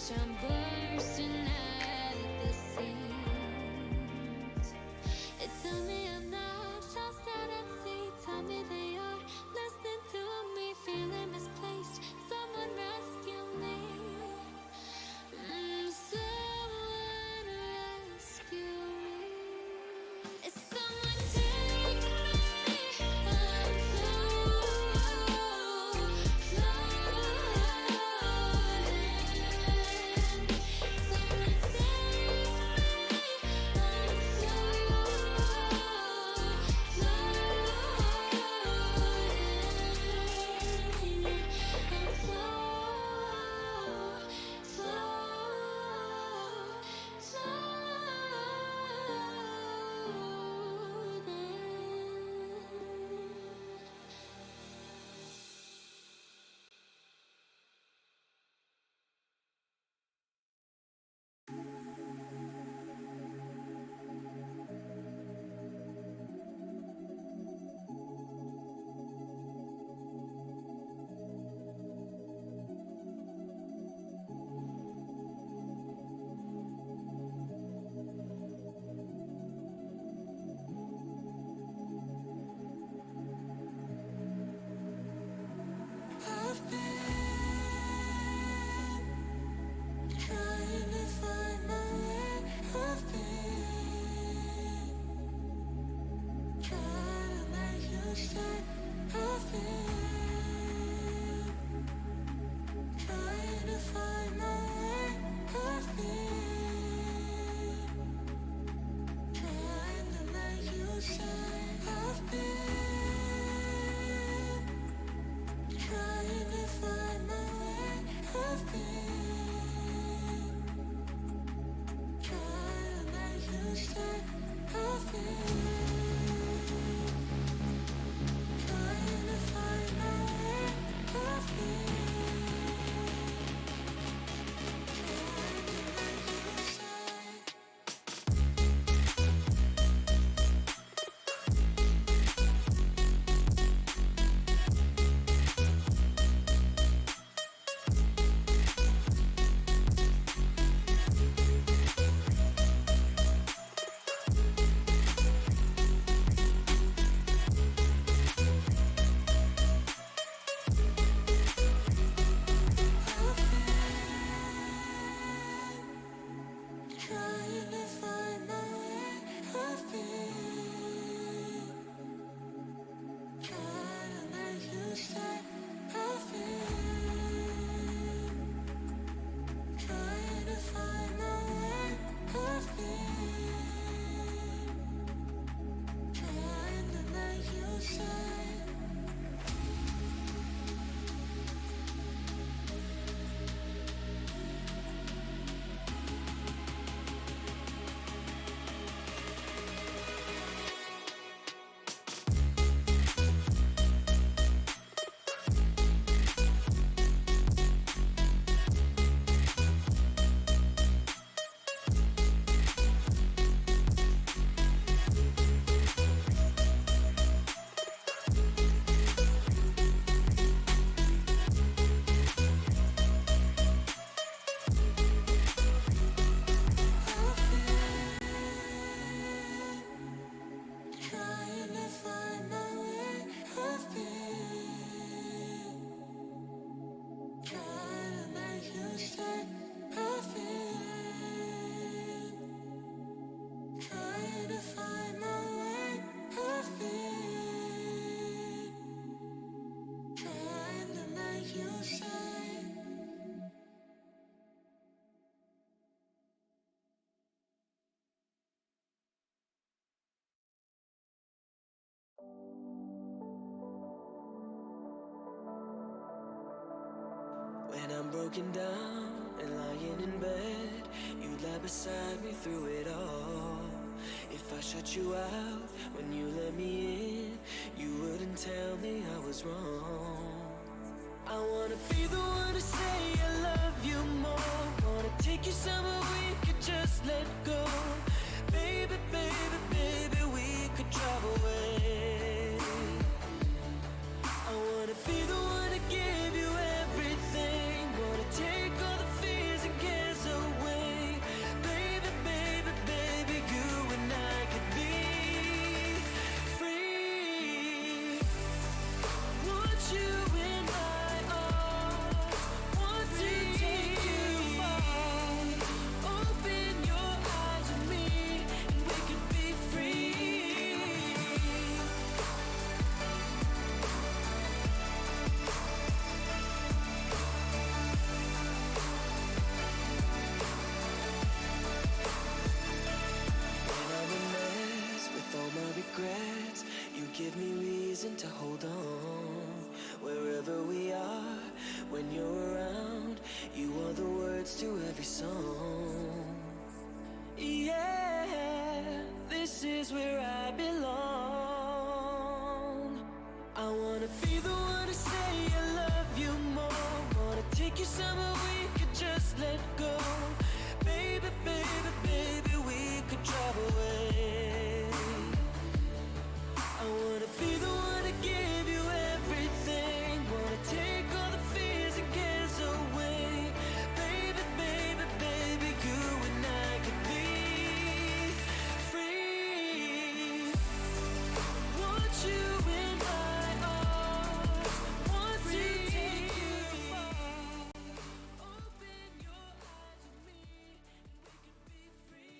I'm bursting at the seams. Tell me I'm not lost out at sea. Tell me they are listening to me, feeling misplaced. Someone rescue me. Someone rescue me. Someone take me. I'm floating. Someone save me. I'm When I'm broken down and lying in bed, you lie beside me through it all. If I shut you out when you let me in, you wouldn't tell me I was wrong. I wanna be the one to say I love you more. Wanna take you somewhere we could just let go. Baby, baby, baby, we could drive away. I wanna be the one to give you everything. Wanna take all the fears and get every song. Yeah, this is where I belong. I wanna be the one to say I love you more. Wanna take you somewhere we could just let go. Baby, baby, baby, we could drive away. I wanna be the one to give you everything. Wanna take all the fears and cares away. Baby, baby, baby, you and I could be free. Want you and I are. Want to take you far. Open your eyes to me, and we could be free.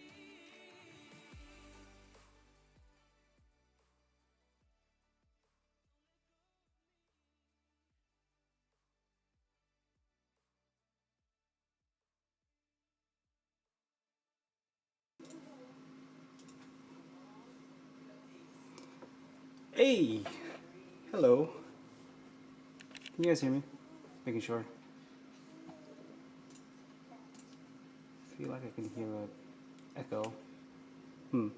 Hey, hello. Can you guys hear me? Making sure. Feel like I can hear a echo. What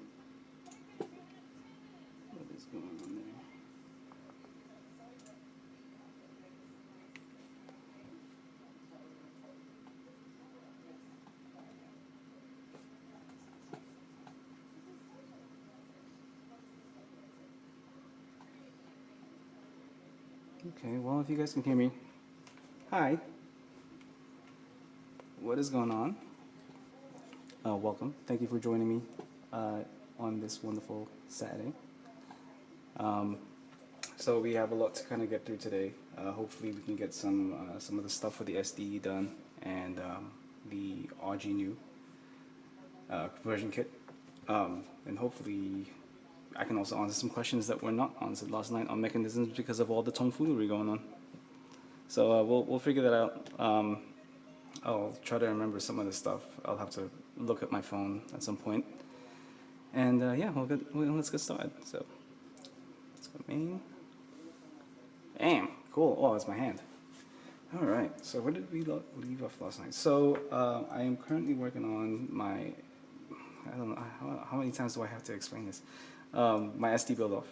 is going on there? Okay, well, if you guys can hear me. Hi. What is going on? Welcome. Thank you for joining me on this wonderful Saturday. So we have a lot to kind of get through today. Hopefully we can get some of the stuff for the SDE done and the RG new conversion kit. And hopefully I can also answer some questions that were not answered last night on mechanisms because of all the tomfoolery going on. So we'll figure that out. I'll try to remember some of this stuff. I'll have to look at my phone at some point. And yeah, let's get started. So let's go main. Bam, cool. Oh, it's my hand. All right. So where did we leave off last night? So I am currently working on my. I don't know how many times do I have to explain this. My SD Buildoff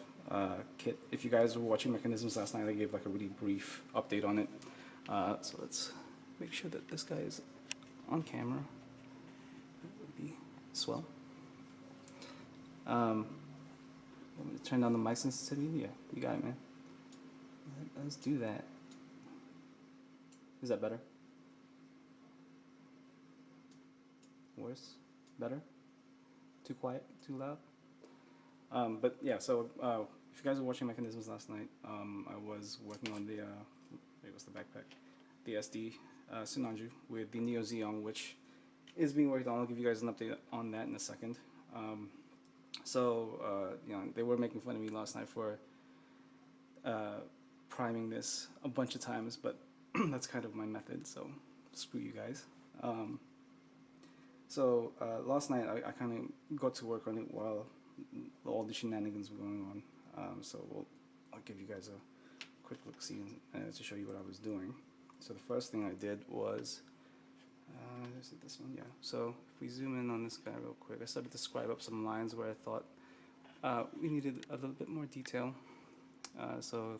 kit. If you guys were watching Mechanisms last night, I gave like a really brief update on it. So let's make sure that this guy is on camera. That would be swell. Want me to turn down the mic sensitivity? Yeah, you got it, man. Let's do that. Is that better? Worse? Better? Too quiet? Too loud? But yeah, so if you guys were watching Mechanisms last night, I was working on the, wait, what's the backpack? The SD Sinanju with the Neo Zeong, which is being worked on. I'll give you guys an update on that in a second. You know, they were making fun of me last night for priming this a bunch of times, but that's kind of my method, so screw you guys. Last night I kind of got to work on it while all the shenanigans were going on. I'll give you guys a quick look see to show you what I was doing. So the first thing I did was, is it this one? Yeah. So if we zoom in on this guy real quick, I started to scribe up some lines where I thought we needed a little bit more detail. So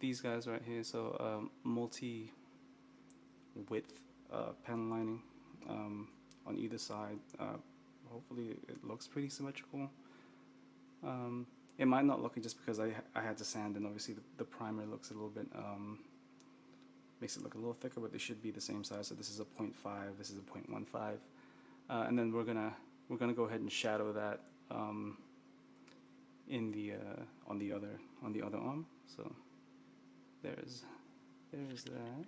these guys right here, so multi-width panel lining on either side. Hopefully it looks pretty symmetrical. It might not look it just because I had to sand, and obviously the primer looks a little bit, makes it look a little thicker, but they should be the same size. So this is a 0.5, this is a 0.15. And then we're gonna go ahead and shadow that in the on the other arm. So there's that.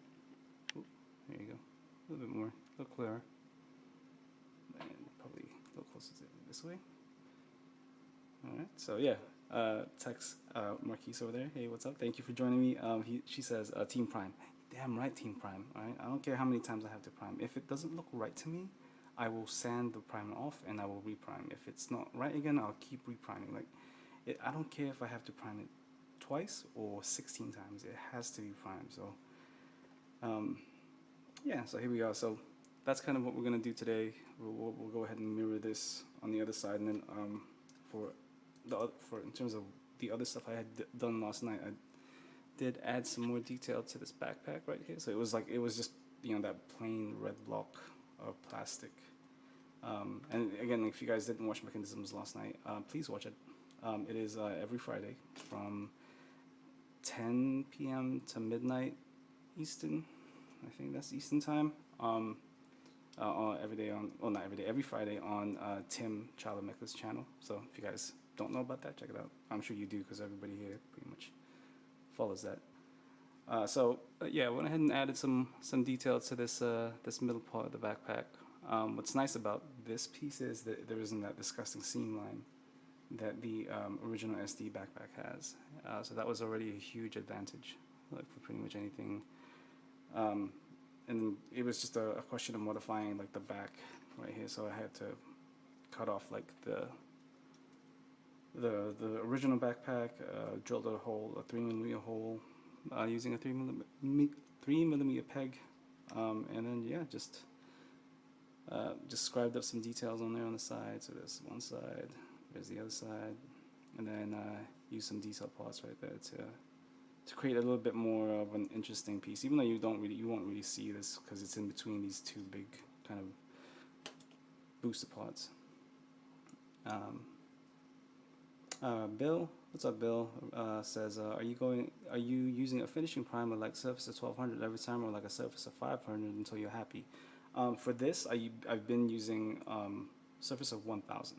Oop, there you go. A little bit more, a little clearer, and probably a little closer to this way. All right. So yeah, text Marquise over there. Hey, what's up? Thank you for joining me. She says Team Prime. Damn right, Team Prime. All right. I don't care how many times I have to prime. If it doesn't look right to me, I will sand the primer off and I will reprime. If it's not right again, I'll keep repriming. Like, I don't care if I have to prime it twice or 16 times. It has to be primed. So, yeah. So here we are. So that's kind of what we're gonna do today. We'll go ahead and mirror this on the other side, and then for for in terms of the other stuff I had done last night, I did add some more detail to this backpack right here. So it was just that plain red block of plastic. And again, if you guys didn't watch Mechanisms last night, please watch it. It is every Friday from 10 p.m. to midnight Eastern. I think that's Eastern time. Every day on, well, not every day, every Friday on Tim Chalameca's channel. So if you guys don't know about that, check it out. I'm sure you do because everybody here pretty much follows that. Yeah, I went ahead and added some detail to this this middle part of the backpack. What's nice about this piece is that there isn't that disgusting seam line that the original SD backpack has. So that was already a huge advantage, like for pretty much anything. And it was just a question of modifying like the back right here. So I had to cut off like the original backpack, drilled a hole, a 3mm hole, using a 3mm peg, and then yeah, just scribed up some details on there on the side. So there's one side, there's the other side, and then use some detail parts right there to create a little bit more of an interesting piece. Even though you won't really see this because it's in between these two big kind of booster parts. Bill, what's up, Bill? Says, are you using a finishing primer like Surface of 1200 every time, or like a Surface of 500 until you're happy? For this, I've been using Surface of 1000.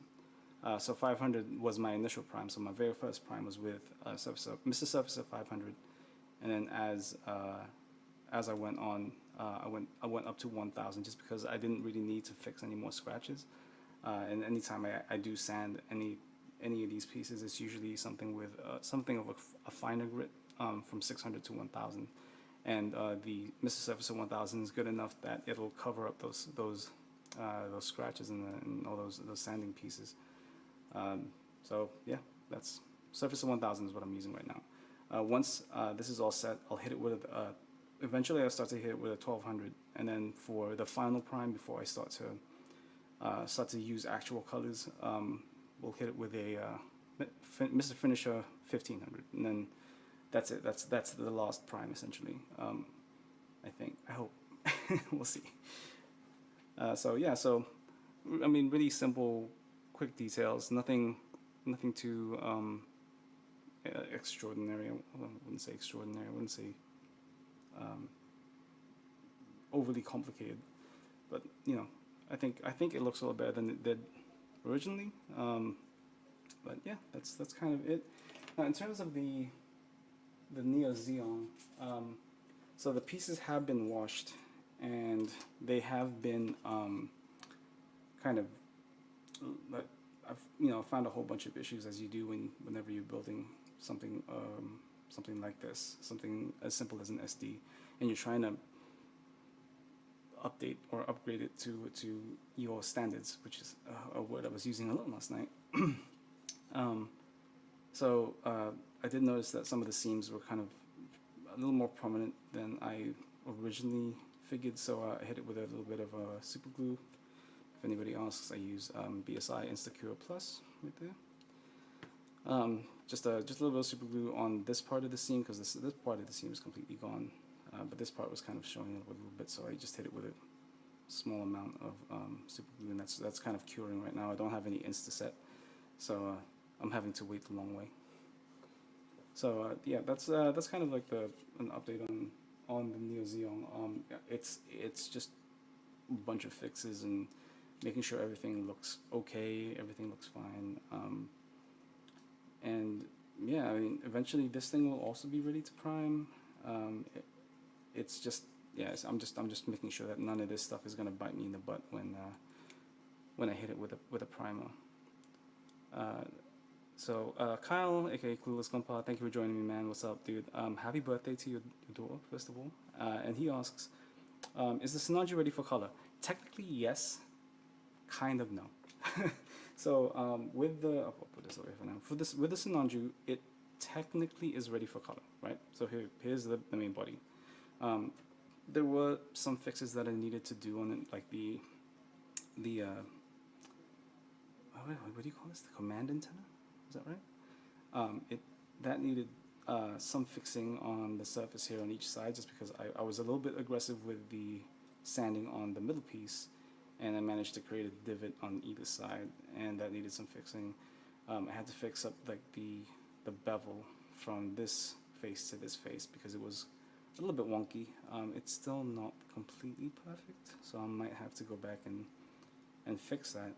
So 500 was my initial prime. So my very first prime was with Mr. Surface of 500, and then as I went on, I went up to 1000 just because I didn't really need to fix any more scratches. And anytime I do sand any of these pieces, it's usually something with something of a finer grit, from 600 to 1000. And the Mr. Surface of 1000 is good enough that it'll cover up those scratches and all those sanding pieces. So yeah, that's Surface of 1000 is what I'm using right now. Once this is all set, I'll hit it with eventually I'll start to hit it with a 1200, and then for the final prime, before I start to use actual colors, we'll hit it with a Mr. Finisher 1500, and then that's it. That's the last prime essentially. I think. I hope. We'll see. So yeah. So I mean, really simple, quick details. Nothing too extraordinary. I wouldn't say extraordinary. I wouldn't say overly complicated. But I think it looks a little better than it did originally. But yeah, that's kind of it. Now, in terms of the Neo Zeong, so the pieces have been washed, and they have been kind of I've found a whole bunch of issues, as you do whenever you're building something like this, something as simple as an SD, and you're trying to update or upgrade it to your standards, which is a word I was using a lot last night. So I did notice that some of the seams were kind of a little more prominent than I originally figured, so I hit it with a little bit of super glue. If anybody asks, I use BSI Instacure Plus right there. Just a little bit of super glue on this part of the seam, because this part of the seam is completely gone, but this part was kind of showing up a little bit, so I just hit it with a small amount of super glue, and that's kind of curing right now. I don't have any Instaset, so I'm having to wait the long way. So yeah, that's kind of like an update on the Neo Zeong. It's just a bunch of fixes and making sure everything looks okay, everything looks fine. And yeah, I mean, eventually this thing will also be ready to prime. It's just, yeah, I'm just making sure that none of this stuff is gonna bite me in the butt when I hit it with a primer. So Kyle, aka Clueless Grandpa, thank you for joining me, man. What's up, dude? Happy birthday to your daughter, first of all. And he asks, is the Sinanju ready for color? Technically, yes. Kind of no. So with the, I'll put this away for now. With the Sinanju, it technically is ready for color, right? So here's the main body. there were some fixes that I needed to do on it, like the what do you call this? The command antenna, is that right? It that needed some fixing on the surface here on each side, just because I was a little bit aggressive with the sanding on the middle piece, and I managed to create a divot on either side, and that needed some fixing. I had to fix up like the bevel from this face to this face because it was a little bit wonky. It's still not completely perfect, so I might have to go back and fix that.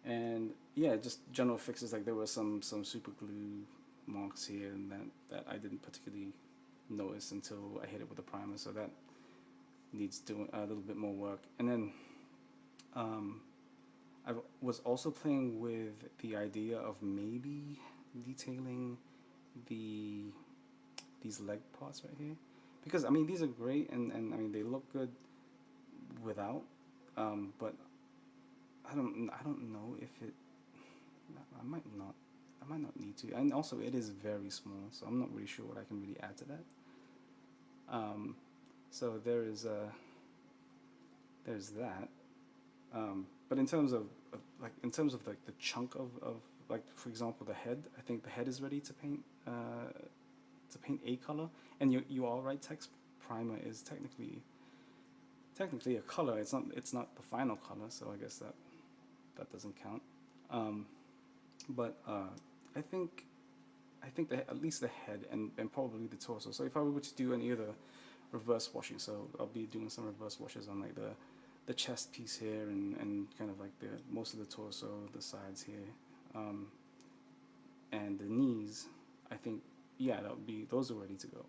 And yeah, just general fixes, like there were some super glue marks here and that I didn't particularly notice until I hit it with a primer, so that needs doing a little bit more work. And then I was also playing with the idea of maybe detailing these leg parts right here, because I mean these are great, and I mean they look good without, but I don't know if it. I might not. I might not need to. And also, it is very small, so I'm not really sure what I can really add to that. So there's that. But in terms of like the chunk of like, for example, the head. I think the head is ready to paint a color. And you are right. Text primer is technically a color. It's not the final color, so I guess that doesn't count. But I think that at least the head and probably the torso. So if I were to do any of the reverse washing, so I'll be doing some reverse washes on like the chest piece here and kind of like the most of the torso, the sides here, and the knees. I think that would be, those are ready to go.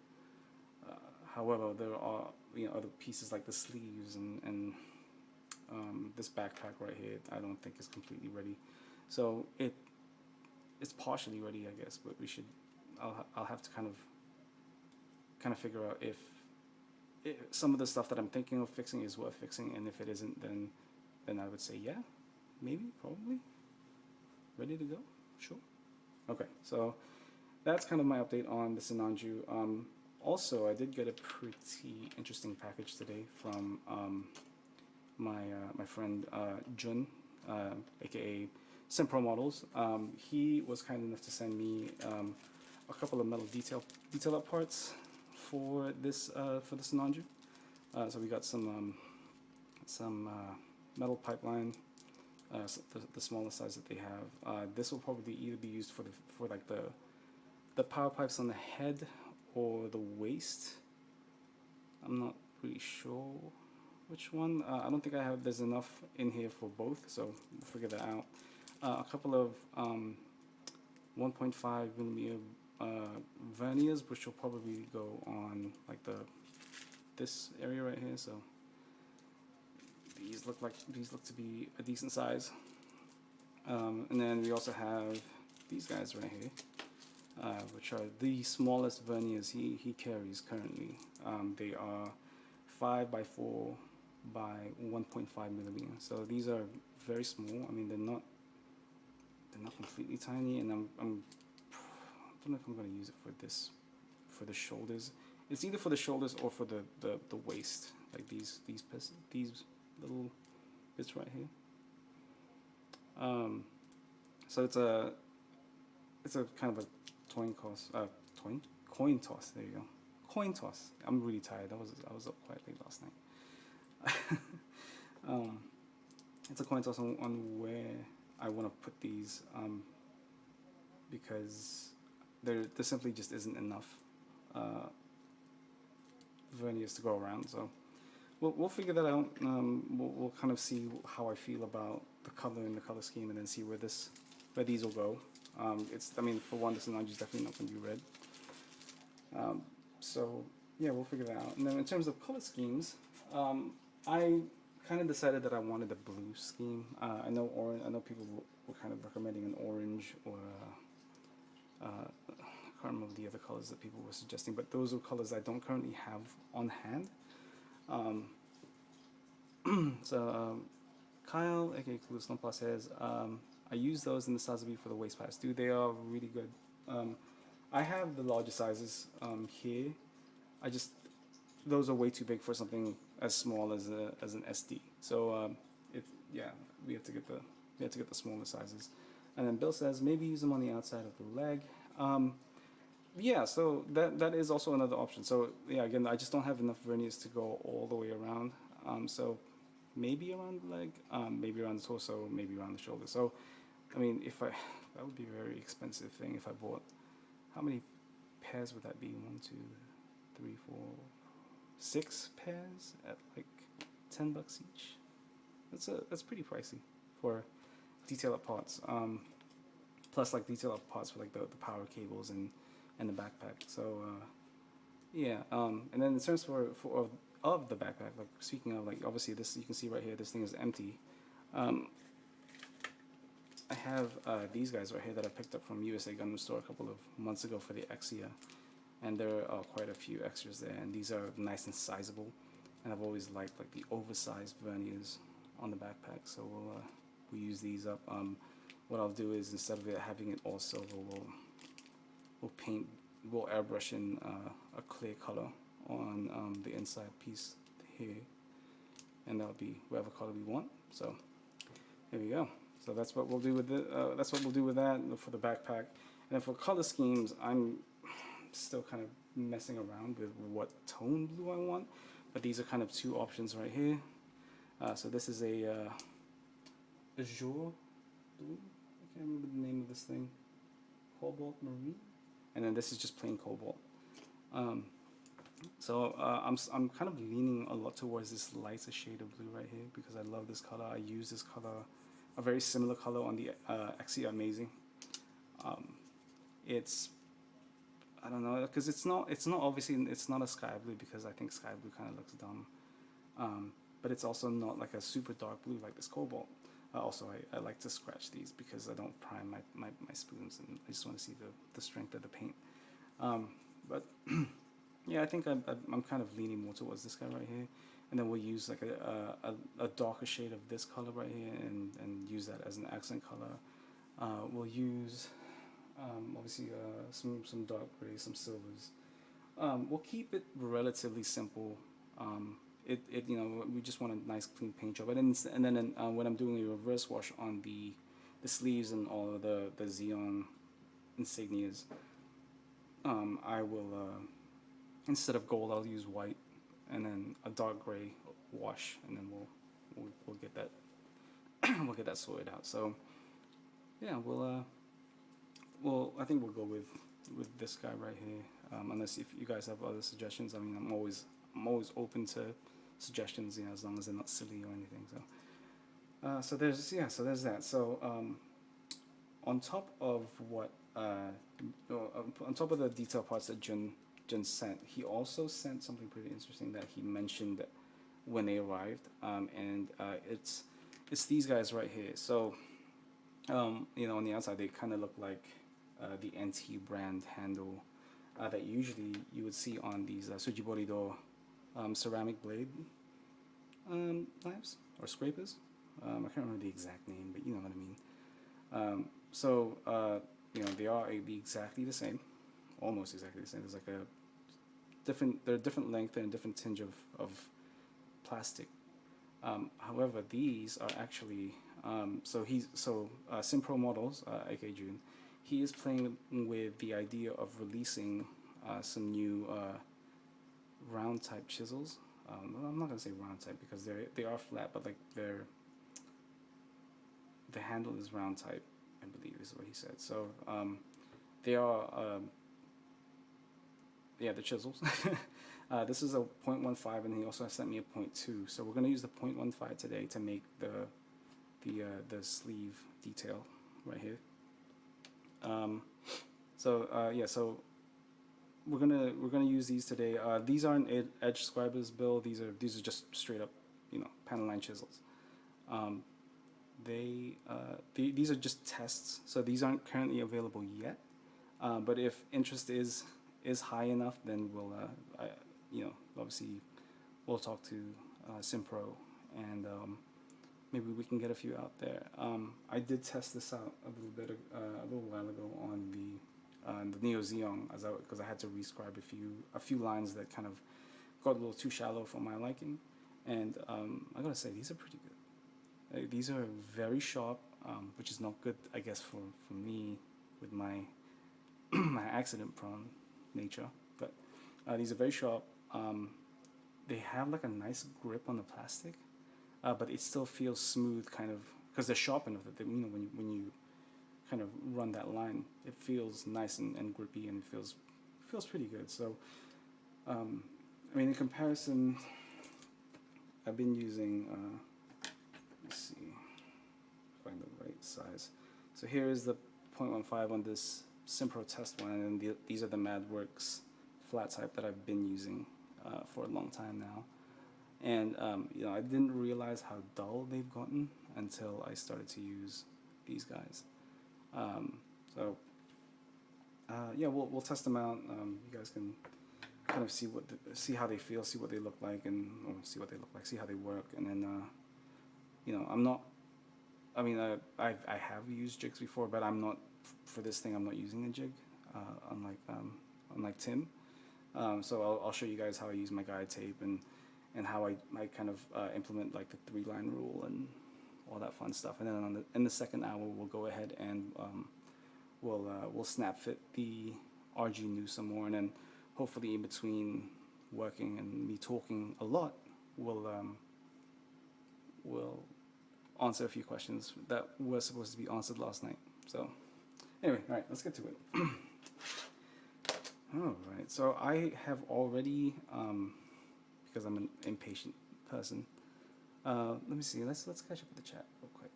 However, there are other pieces like the sleeves and this backpack right here. I don't think is completely ready, so it's partially ready, I guess. But I'll have to kind of figure out if some of the stuff that I'm thinking of fixing is worth fixing, and if it isn't, then I would say maybe, probably ready to go. Sure. Okay, so that's kind of my update on the Sinanju. Also, I did get a pretty interesting package today from my friend Jun, aka Simpro Models. He was kind enough to send me a couple of metal detail up parts for the Sinanju. So we got some metal pipeline, the smallest size that they have. This will probably either be used for like the power pipes on the head or the waist. I'm not really sure which one. I don't think there's enough in here for both, so we'll figure that out. A couple of 1.5 millimeter verniers, which will probably go on like this area right here. So these look to be a decent size. And then we also have these guys right here, which are the smallest verniers he carries currently. They are 5 by 4 by 1.5 millimeter. So these are very small. I mean, they're not completely tiny, and I don't know if I'm going to use it for the shoulders. It's either for the shoulders or for the waist, like these little bits right here. So it's a kind of a coin toss. There you go, coin toss. I'm really tired. I was up quite late last night. It's a coin toss on where I want to put these, because there simply just isn't enough verniers to go around. So we'll figure that out. We'll kind of see how I feel about the color and the color scheme, and then see where these will go. I mean, for one, this Sinanju is definitely not going to be red. So yeah, we'll figure that out. And then in terms of color schemes, I kind of decided that I wanted a blue scheme. I know people were kind of recommending an orange, or I can't remember the other colors that people were suggesting, but those are colors I don't currently have on hand. So Kyle, aka Clueless Plus, says, I use those in the Sazabi for the waist pipes. Dude, they are really good. I have the larger sizes here. those are way too big for something as small as an SD. So yeah, we have to get the smaller sizes. And then Bill says maybe use them on the outside of the leg. Yeah, so that is also another option. So yeah, again, I just don't have enough verniers to go all the way around. So maybe around the leg, maybe around the torso, maybe around the shoulder. So I mean, if I that would be a very expensive thing if I bought. How many pairs would that be? 1, 2, 3, 4, 6 pairs at like $10 each. That's pretty pricey for detail up parts. Plus like detail up parts for like the power cables and the backpack. So yeah. And then in terms of the backpack, like speaking of, like, obviously this, you can see right here, this thing is empty. I have these guys right here that I picked up from USA Gundam Store a couple of months ago for the Exia, and there are quite a few extras there, and these are nice and sizable, and I've always liked like the oversized verniers on the backpack, so we'll use these up. What I'll do is, instead of having it all silver, we'll airbrush in a clear color on the inside piece here, and that'll be whatever color we want. So here we go. So that's what we'll do with that for the backpack. And then for color schemes, I'm still kind of messing around with what tone blue I want, but these are kind of two options right here. So this is a azure blue. I can't remember the name of this thing. Cobalt marine, and then this is just plain cobalt. So I'm kind of leaning a lot towards this lighter shade of blue right here because I love this color. I use this color, a very similar color, on the Exia Amazing. It's, I don't know, because it's not obviously, it's not a sky blue because I think sky blue kind of looks dumb. But it's also not like a super dark blue like this cobalt. Also, I like to scratch these because I don't prime my spoons, and I just want to see the strength of the paint. But yeah, I think I'm kind of leaning more towards this guy right here, and then we'll use like a darker shade of this color right here, and use that as an accent color. We'll use obviously some dark gray, some silvers. We'll keep it relatively simple. You know, we just want a nice clean paint job, and then when I'm doing a reverse wash on the sleeves and all of the Zeong insignias, I will instead of gold, I'll use white, and then a dark gray wash, and then we'll get that we'll get that sorted out. So yeah, I think we'll go with this guy right here. Unless if you guys have other suggestions, I mean, I'm always open to suggestions, you know, as long as they're not silly or anything. So there's that. So on top of what on top of the detail parts that Jun sent, he also sent something pretty interesting that he mentioned when they arrived, and it's these guys right here. So you know, on the outside they kind of look like the NT brand handle that usually you would see on these Sujiborido ceramic blade knives or scrapers. I can't remember the exact name, but you know what I mean. You know, they are exactly the same, almost exactly the same. There's like they're different length and a different tinge of plastic. However, these are actually Simpro Models, aka June, he is playing with the idea of releasing some new round type chisels. I'm not gonna say round type because they are flat, but like the handle is round type, I believe is what he said. So they are the chisels. This is a 0.15, and he also sent me a 0.2. So we're gonna use the 0.15 today to make the sleeve detail right here. So we're gonna use these today. These aren't edge scribers, Bill. These are just straight up, you know, panel line chisels. These are just tests, so these aren't currently available yet. But if interest is high enough, then we'll you know, obviously we'll talk to Simpro, and maybe we can get a few out there. I did test this out a little while ago on the Neo Zeong, because I had to rescribe a few lines that kind of got a little too shallow for my liking, and I gotta say these are pretty good. These are very sharp, which is not good, I guess, for me with my my accident-prone nature. But these are very sharp. They have like a nice grip on the plastic, but it still feels smooth, kind of, because they're sharp enough that they, when you kind of run that line, it feels nice and grippy, and it feels pretty good. So, I mean, in comparison, I've been using. Let's see, find the right size. So here is the 0.15 on this Simpro test one, and then these are the MadWorks flat type that I've been using for a long time now. And I didn't realize how dull they've gotten until I started to use these guys. So yeah, we'll test them out. You guys can kind of see how they feel, see what they look like, or see how they work, and then I'm not. I mean, I have used jigs before, but I'm not for this thing. I'm not using a jig, unlike Tim. So I'll show you guys how I use my guide tape and how I kind of implement like the 3-line rule and all that fun stuff. And then in the second hour, we'll go ahead and we'll snap fit the RG new some more, and then hopefully in between working and me talking a lot, we'll answer a few questions that were supposed to be answered last night. So anyway, all right, let's get to it. All right, so I have already, because I'm an impatient person. Let me see. Let's catch up with the chat real quick.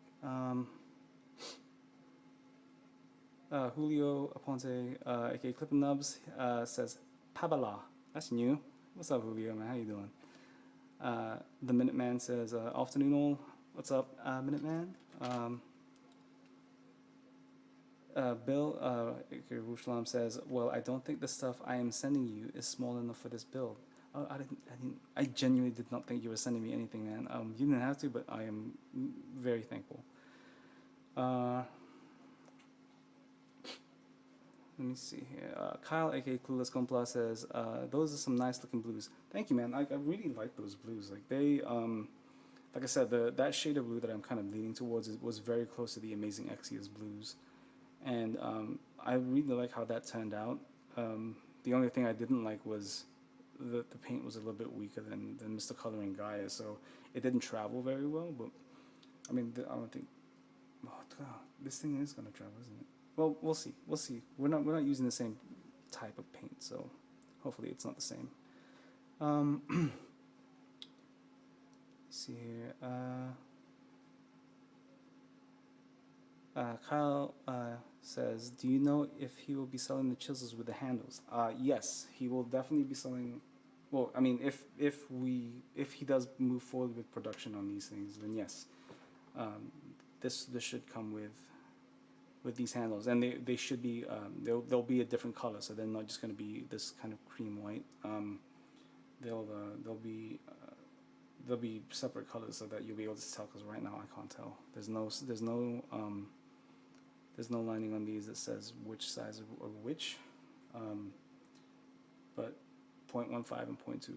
Julio Aponte, aka Clippin' Nubs, says Pabala. That's new. What's up, Julio, man? How you doing? The Minuteman says afternoon all. What's up, Minuteman? Bill Rushalam says, well, I don't think the stuff I am sending you is small enough for this build. Oh, I genuinely did not think you were sending me anything, man. You didn't have to, but I am very thankful. Let me see here. Kyle, aka Clueless Compla, says, those are some nice looking blues. Thank you, man. I really like those blues. Like they, like I said, that shade of blue that I'm kind of leaning towards was very close to the Amazing Exia's blues. And I really like how that turned out. The only thing I didn't like was the paint was a little bit weaker than Mr. Coloring Gaia, so it didn't travel very well. But I mean, I don't think. Oh God, this thing is gonna travel, isn't it? Well, we'll see. We'll see. We're not using the same type of paint, so hopefully it's not the same. Let's see here. Kyle says, do you know if he will be selling the chisels with the handles? Yes, he will definitely be selling. Well, I mean, if he does move forward with production on these things, then yes, this should come with these handles, and they should be they'll be a different color, so they're not just going to be this kind of cream white. They'll be separate colors so that you'll be able to tell. Because right now I can't tell. There's no lining on these that says which size or which, but 0.15 and 0.2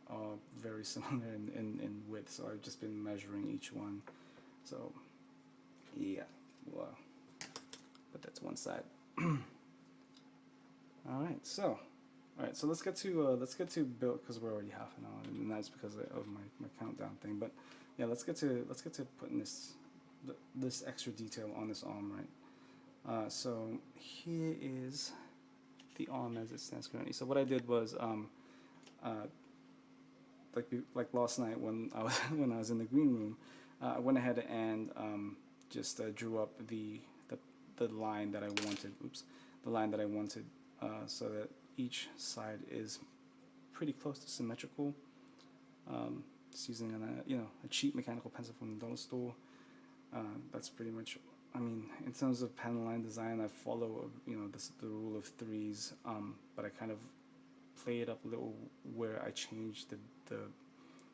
are very similar in width. So I've just been measuring each one. So yeah, well, put that to one side. All right, so let's get to build, because we're already half an hour, and that's because of my countdown thing. But yeah, let's get to putting this extra detail on this arm, right? So here is the arm as it stands currently. So what I did was like last night when I was in the green room, I went ahead and just drew up the line that I wanted. The line that I wanted, so that each side is pretty close to symmetrical. Just using a cheap mechanical pencil from the dollar store. That's pretty much. I mean, in terms of panel line design, I follow the rule of threes, but I kind of play it up a little where I change the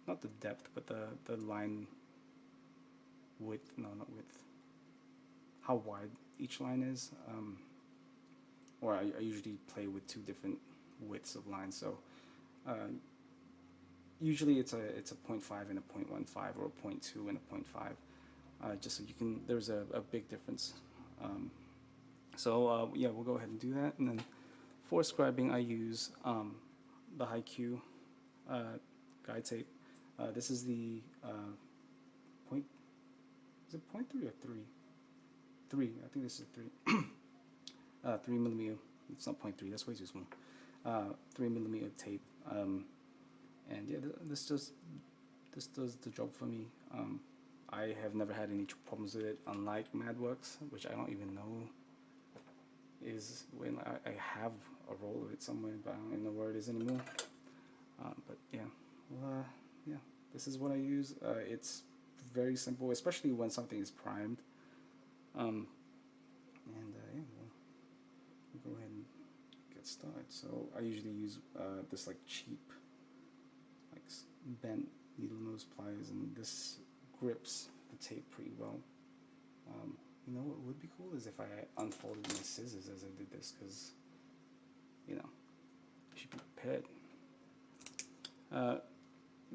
not the depth, but the line width. No, not width. How wide each line is, or I usually play with two different widths of lines. So usually it's a 0.5 and a 0.15 or a 0.2 and a 0.5, just so you can. There's a big difference. Yeah, we'll go ahead and do that. And then for scribing, I use the HiQ guide tape. This is the point. Is it 0.3 or 3? 3. I think this is 3. 3 millimeter. It's not 0.3. That's way too small. 3 millimeter tape. And yeah, this does the job for me. I have never had any problems with it, unlike MadWorks, which I don't even know is when I have a roll of it somewhere, but I don't even know where it is anymore. But yeah, well, yeah, this is what I use. It's very simple, especially when something is primed. Yeah, we'll go ahead and get started. So I usually use this like cheap, like bent needle nose pliers, and this grips the tape pretty well. You know what would be cool is if I unfolded my scissors as I did this, because you know, you should be prepared.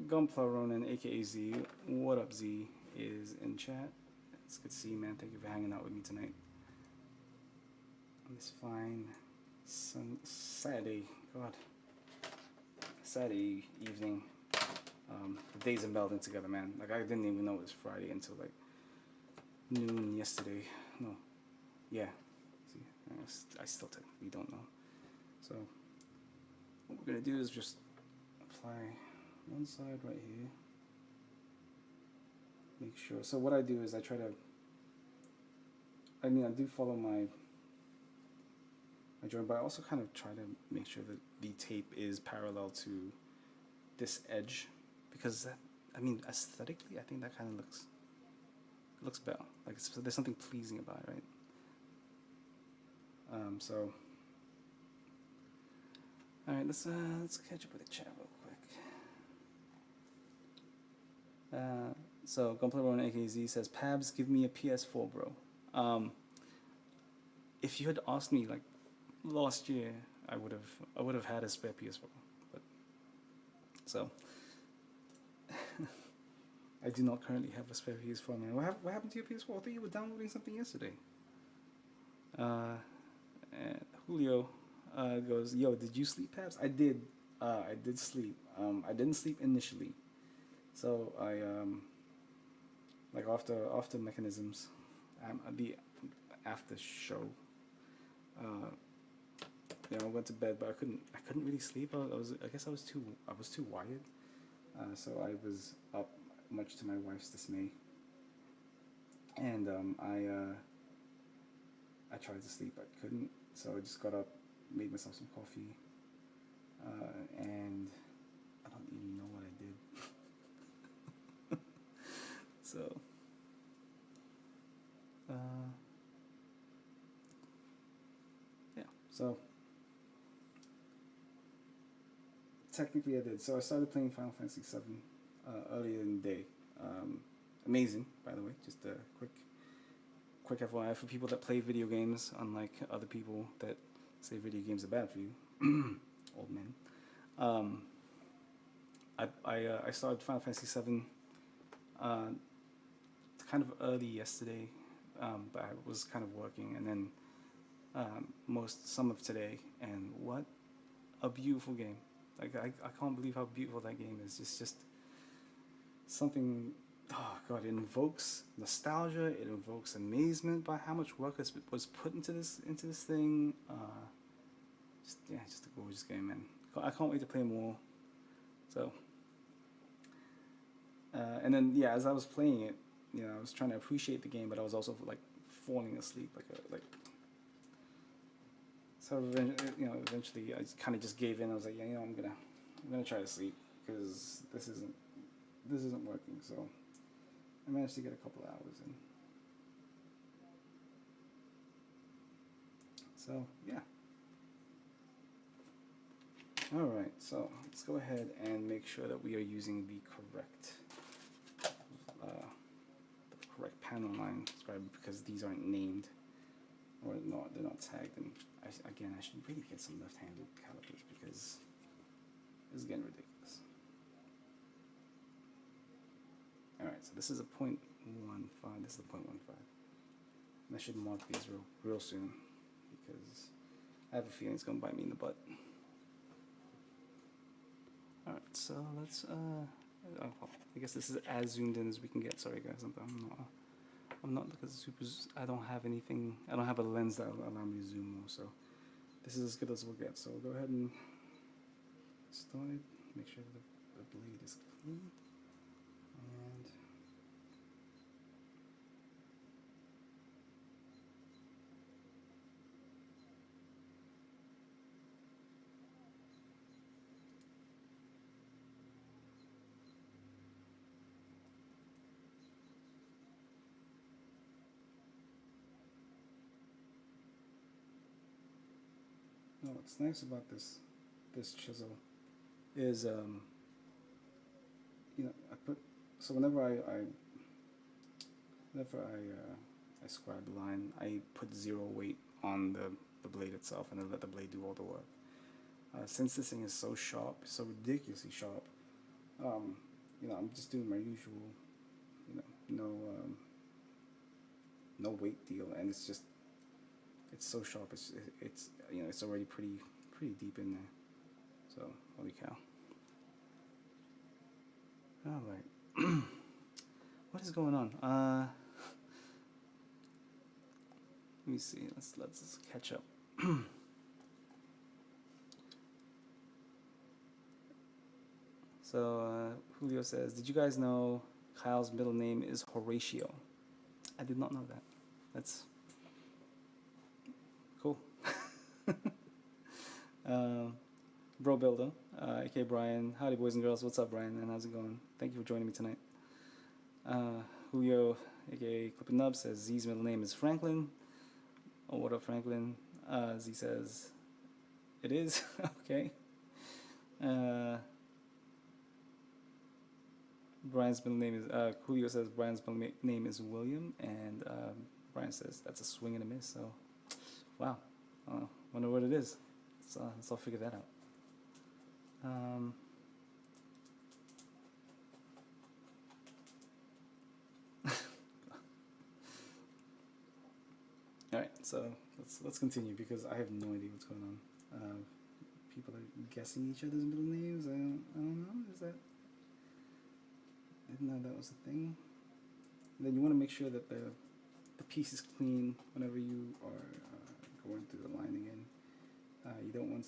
Gunpla Ronan, aka Z, what up Z, is in chat. It's good to see you, man. Thank you for hanging out with me tonight on this fine Saturday evening. The days are melding together, man. Like, I didn't even know it was Friday until like noon yesterday. No, yeah. See, I still technically don't know. So what we're gonna do is just apply one side right here. Make sure. So what I do is I try to. I mean, I do follow my drawing, but I also kind of try to make sure that the tape is parallel to this edge, because that, I mean, aesthetically, I think that kind of looks better. Like, there's something pleasing about it, right? So, all right, let's catch up with the chat real quick. So Gunpla AKZ says, "PABZ, give me a PS4, bro." If you had asked me like last year, I would have had a spare PS4, but so I do not currently have a spare PS4, man. What happened to your PS4? I thought you were downloading something yesterday. And Julio goes, "Yo, did you sleep, Paps?" I did. I did sleep. I didn't sleep initially, so I like after mechanisms, the after show. I went to bed, but I couldn't really sleep. I guess I was too wired. So I was up, much to my wife's dismay. And I tried to sleep, but couldn't. So I just got up, made myself some coffee, and I don't even know what I did. So. Yeah. So. Technically I did. So I started playing Final Fantasy VII earlier in the day. Amazing, by the way. Just a quick FYI for people that play video games, unlike other people that say video games are bad for you. Old men. I started Final Fantasy VII kind of early yesterday, but I was kind of working, and then some of today, and what a beautiful game. Like, I can't believe how beautiful that game is. It's just something, oh god, it invokes nostalgia, it invokes amazement by how much work was put into this thing. Just a gorgeous game, man. I can't wait to play more. So, and then yeah, as I was playing it, I was trying to appreciate the game, but I was also like falling asleep, like. So eventually I kind of just gave in. I was like, yeah, I'm gonna try to sleep, because this isn't working. So I managed to get a couple of hours in. So yeah. All right. So let's go ahead and make sure that we are using the correct panel line scribe, because these aren't named, or no, they're not tagged. And I should really get some left-handed calipers, because this is getting ridiculous. so this is a 0.15. This is the 0.15. And I should mark these real soon because I have a feeling it's gonna bite me in the butt. All right, so let's. I guess this is as zoomed in as we can get. Sorry guys, I'm not looking super. I don't have anything. I don't have a lens that will allow me to zoom more. So this is as good as we'll get. So we'll go ahead and start. Make sure the blade is clean. And what's nice about this chisel is I put whenever I scribe the line, I put 0 weight on the blade itself and then let the blade do all the work. Since this thing is so sharp, so ridiculously sharp, I'm just doing my usual, no weight deal, and it's so sharp. It's already pretty deep in there. So holy cow! All right, what is going on? Let me see. Let's catch up. So Julio says, "Did you guys know Kyle's middle name is Horatio?" I did not know that. That's cool. Bro Builder, aka Brian. Howdy, boys and girls. What's up, Brian? And how's it going? Thank you for joining me tonight. Julio, aka Clippin' Nub, says Z's middle name is Franklin. Oh, what up, Franklin? Z says, it is? Okay. Brian's middle name is, Julio says Brian's middle name is William, and Brian says that's a swing and a miss, so, wow. Wonder what it is. Let's all figure that out. All right, so let's continue because I have no idea what's going on. People are guessing each other's middle names. I don't know. Is that? I didn't know that was a thing. And then you want to make sure that the piece is clean whenever you are going through the line again. You don't want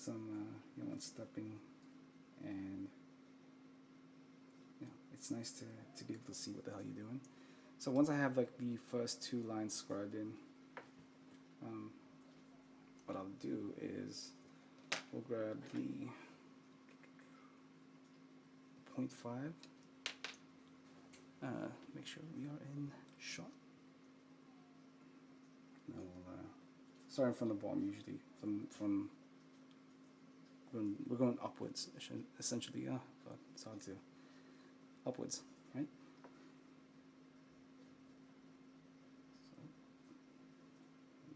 stepping, and it's nice to be able to see what the hell you're doing. So once I have like the first 2 lines scribed in, what I'll do is we'll grab the 0.5. Make sure we are in shot. Then we'll starting from the bottom usually. We're going upwards essentially. Oh god, it's hard to upwards, right? So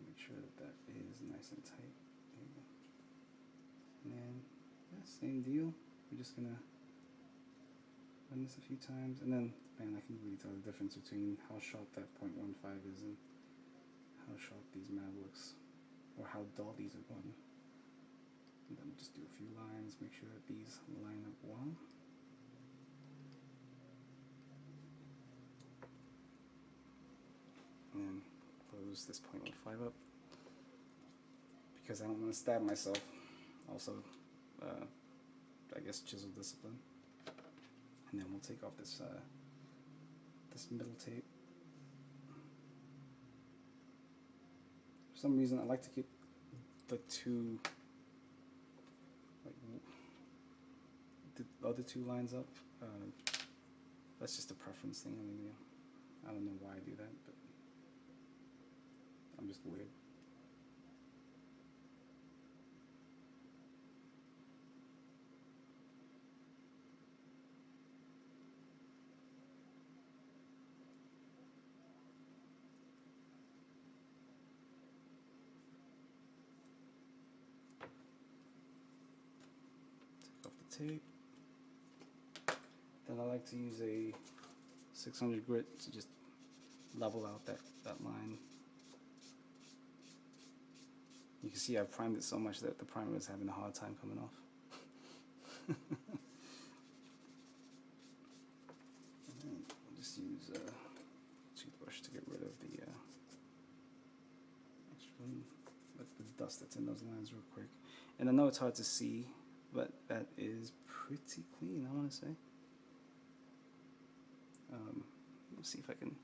make sure that is nice and tight. There you go. And then same deal. We're just gonna run this a few times, and then man, I can really tell the difference between how sharp that 0.15 is and how sharp these Mavericks, or how dull these are going. And then just do a few lines, make sure that these line up well. And then close this 0.15 up because I don't want to stab myself. Also, I guess chisel discipline. And then we'll take off this this middle tape. For some reason, I like to keep the two, like the other 2 lines up. That's just a preference thing. I mean, I don't know why I do that, but I'm just weird. Take off the tape. Then I like to use a 600 grit to just level out that line. You can see I've primed it so much that the primer is having a hard time coming off. And I'll just use a toothbrush to get rid of the extra, like the dust that's in those lines real quick. And I know it's hard to see, but that is pretty clean, I want to say. Let's see if I can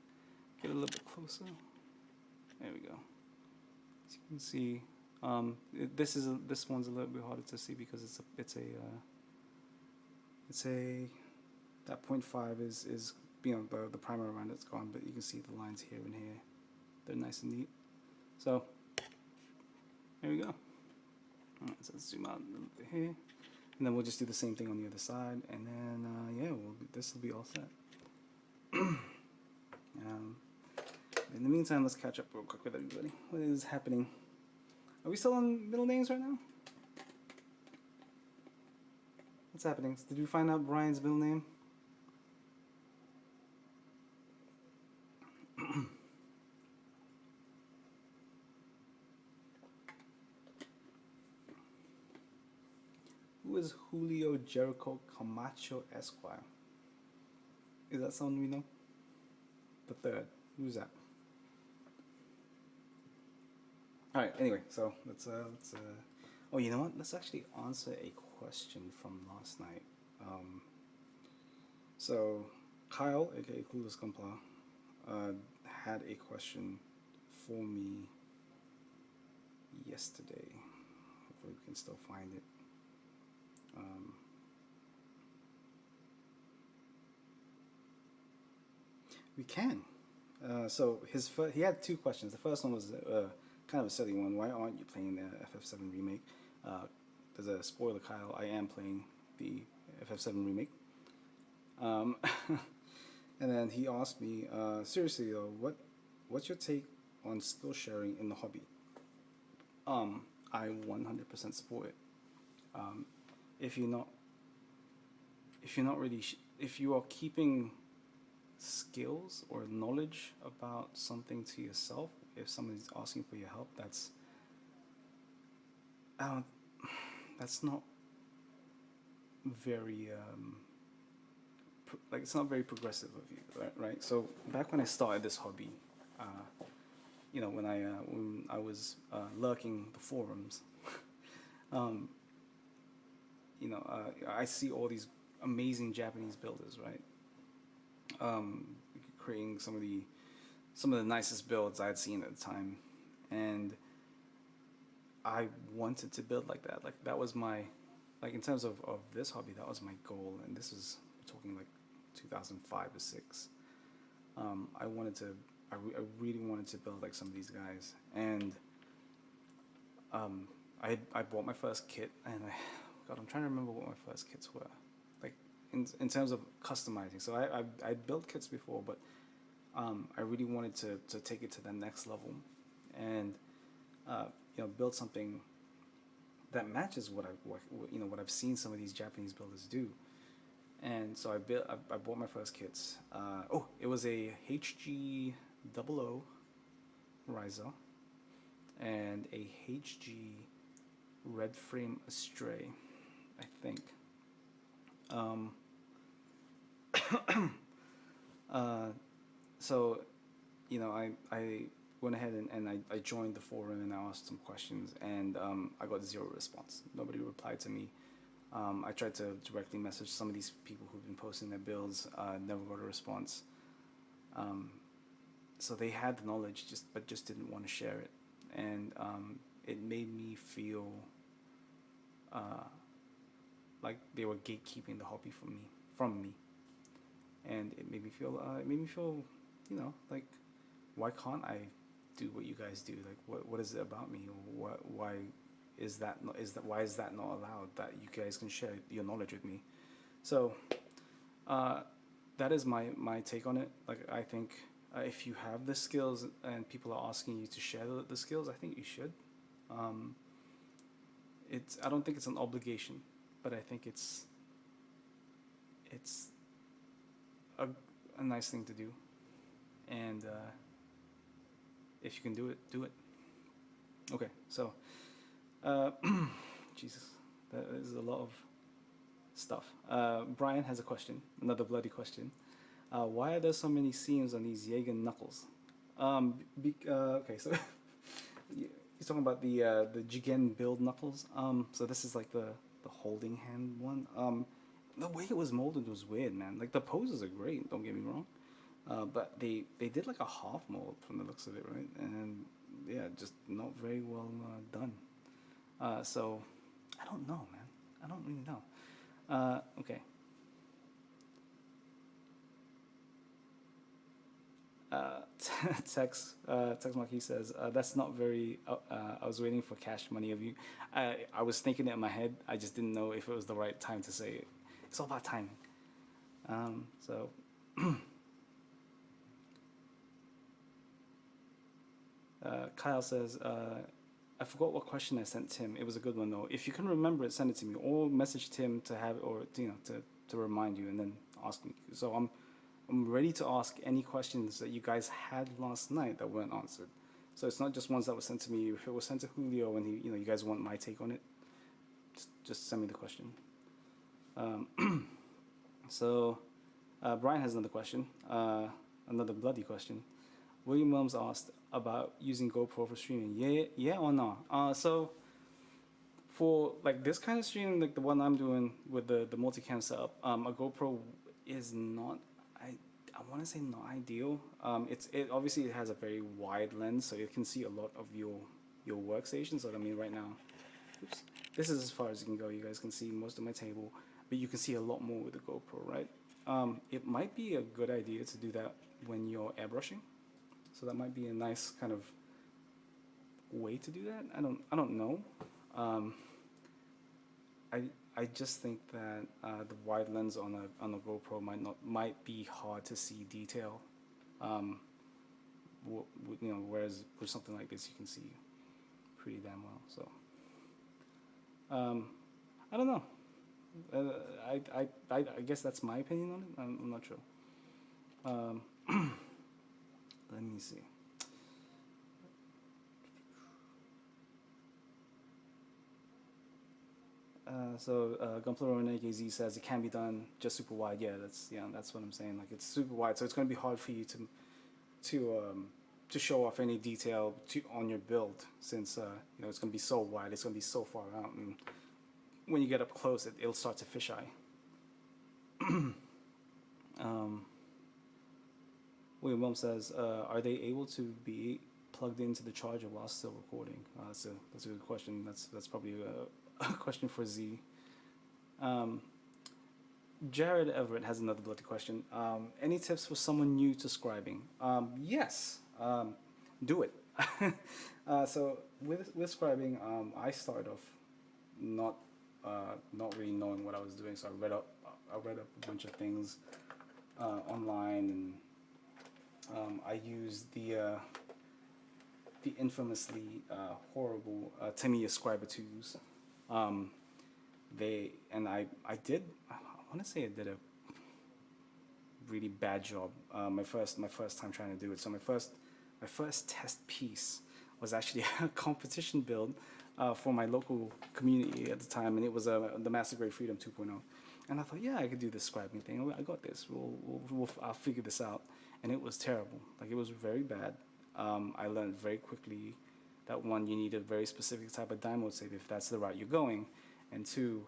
get a little bit closer. There we go. As you can see, this one's a little bit harder to see because it's a that 0.5 is the primer around it's gone, but you can see the lines here and here. They're nice and neat. So there we go. Alright, so let's zoom out a little bit here, and then we'll just do the same thing on the other side, and then yeah, this will be all set. In the meantime, let's catch up real quick with everybody. What is happening? Are we still on middle names right now? What's happening? Did you find out Brian's middle name? Who is Julio Jericho Camacho Esquire? Is that someone we know? The third. Who's that? Alright, anyway, so let's oh, you know what? Let's actually answer a question from last night. So Kyle, aka Clueless Compla, had a question for me yesterday. Hopefully we can still find it. We can. So he had two questions. The first one was kind of a silly one. Why aren't you playing the FF7 remake? There's a spoiler, Kyle. I am playing the FF7 remake. And then he asked me, seriously though, what's your take on skill sharing in the hobby? I 100% support it. If you are keeping skills or knowledge about something to yourself, if somebody's asking for your help, that's not very it's not very progressive of you, right? So back when I started this hobby, when I was lurking the forums, I see all these amazing Japanese builders, right? Creating some of the nicest builds I'd seen at the time, and I wanted to build like that. Like that was my, in terms of this hobby, that was my goal. And this is talking like 2005 or 6. I really wanted to build like some of these guys, and I bought my first kit, and I'm trying to remember what my first kits were, like in terms of customizing. So I built kits before, but I really wanted to take it to the next level, and build something that matches what I've seen some of these Japanese builders do. And so I bought my first kits. It was a HG00 Riser and a HG Red Frame Astray, I think. So I went ahead and I joined the forum and I asked some questions, and I got 0 response. Nobody replied to me. I tried to directly message some of these people who've been posting their builds, never got a response. So they had the knowledge, but just didn't want to share it, and it made me feel like they were gatekeeping the hobby from me, and it made me feel like, why can't I do what you guys do? Like, what is it about me? Or why is that not allowed, that you guys can share your knowledge with me? So that is my take on it. Like, I think if you have the skills and people are asking you to share the skills, I think you should. I don't think it's an obligation, but I think it's a nice thing to do, and if you can do it, do it. Okay, so Jesus, that is a lot of stuff. Brian has a question, another bloody question. Why are there so many seams on these Jaeger knuckles? Okay, so he's talking about the Jigen build knuckles. So this is like the holding hand one. The way it was molded was weird, man. Like the poses are great, don't get me wrong. But they did like a half mold from the looks of it, right? And yeah, just not very well done. So I don't know, man. I don't really know. Okay. Text Marquis says that's not very. I was waiting for cash money of you. I was thinking it in my head. I just didn't know if it was the right time to say it. It's all about timing. So Kyle says I forgot what question I sent Tim. It was a good one though. If you can remember it, send it to me or message Tim to have or to remind you and then ask me. So I'm ready to ask any questions that you guys had last night that weren't answered. So it's not just ones that were sent to me. If it was sent to Julio and you guys want my take on it, just send me the question. So Brian has another question, another bloody question. William Williams asked about using GoPro for streaming. Yeah or no? So for like this kind of streaming, like the one I'm doing with the multicam setup, a GoPro is not. I want to say not ideal. It obviously it has a very wide lens, so it can see a lot of your workstation. So I mean, right now, oops, this is as far as you can go. You guys can see most of my table, but you can see a lot more with the GoPro, right? It might be a good idea to do that when you're airbrushing. So that might be a nice kind of way to do that. I don't know. I just think that the wide lens on a GoPro might be hard to see detail. Whereas with something like this you can see pretty damn well. So I don't know. I guess that's my opinion on it. I'm not sure. Let me see. Gunpla Renegade Z says it can be done just super wide. Yeah, that's what I'm saying. Like it's super wide, so it's going to be hard for you to show off any detail on your build since it's going to be so wide. It's going to be so far out, and when you get up close, it'll start to fisheye. William Wilm says, are they able to be plugged into the charger while still recording? That's a good question. That's probably a question for Z. Jared Everett has another bloody question. Any tips for someone new to scribing? Yes, do it. So with scribing, I started off not really knowing what I was doing. So I read up a bunch of things online, and I used the infamously horrible Tamiya Scriber 2s. I want to say I did a really bad job my first time trying to do it. So my first test piece was actually a competition build for my local community at the time, and it was the Master Grade Freedom 2.0. And I thought, yeah, I could do this scribing thing. I got this. I'll figure this out. And it was terrible. Like it was very bad. I learned very quickly that one, you need a very specific type of die mode save if that's the route you're going, and two,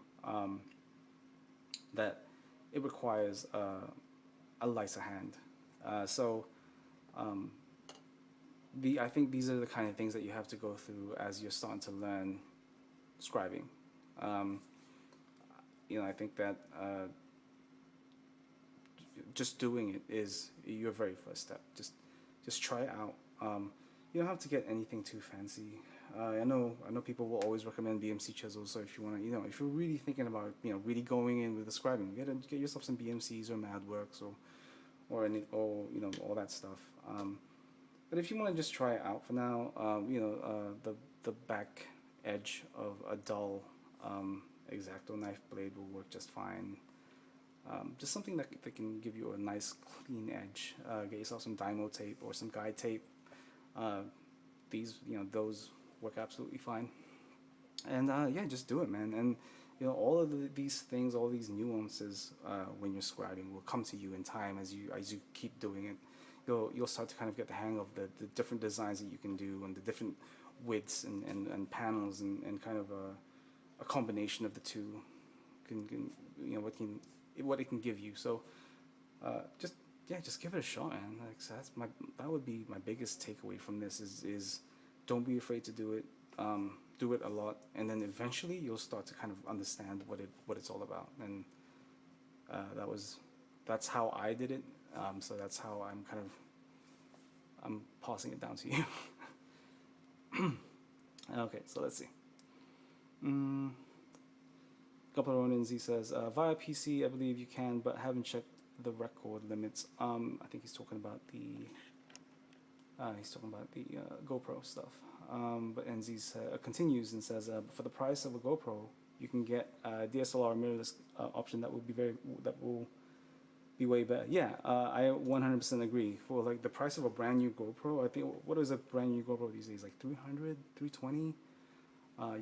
that it requires a lighter hand. I think these are the kind of things that you have to go through as you're starting to learn scribing. I think that just doing it is your very first step. Just try it out. You don't have to get anything too fancy. I know people will always recommend BMC chisels. So if you want to, if you're really thinking about, really going in with the scribing, get yourself some BMCs or MadWorks or all that stuff. But if you want to just try it out for now, the back edge of a dull X-Acto knife blade will work just fine. Just something that can give you a nice clean edge. Get yourself some Dymo tape or some guide tape. Uh, those work absolutely fine. And yeah, just do it, man. And all of these things, all these nuances, when you're scribing, will come to you in time as you keep doing it. You'll start to kind of get the hang of the different designs that you can do and the different widths and panels and kind of a combination of the two can what it can give you. So just yeah, just give it a shot, man. Like so that would be my biggest takeaway from this is don't be afraid to do it. Do it a lot, and then eventually you'll start to kind of understand what it's all about. And that's how I did it. So that's how I'm passing it down to you. Okay, so let's see. Couple of Ronins, he says, via PC, I believe you can, but haven't checked the record limits. I think he's talking about the GoPro stuff. But NZ continues and says, for the price of a GoPro, you can get a DSLR mirrorless option that will be way better. Yeah, I 100% agree. For like the price of a brand new GoPro, I think what is a brand new GoPro these days? Like 300, 320.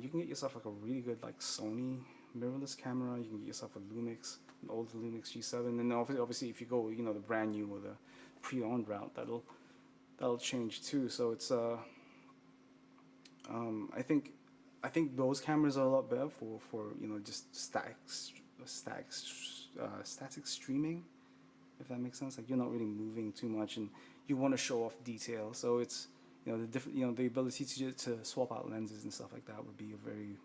You can get yourself like a really good like Sony mirrorless camera. You can get yourself a Lumix, an old Lumix G7, and then obviously if you go the brand new or the pre-owned route, that'll change too. So it's I think those cameras are a lot better for just static streaming, if that makes sense. Like you're not really moving too much and you want to show off detail. So it's the different the ability to swap out lenses and stuff like that would be a very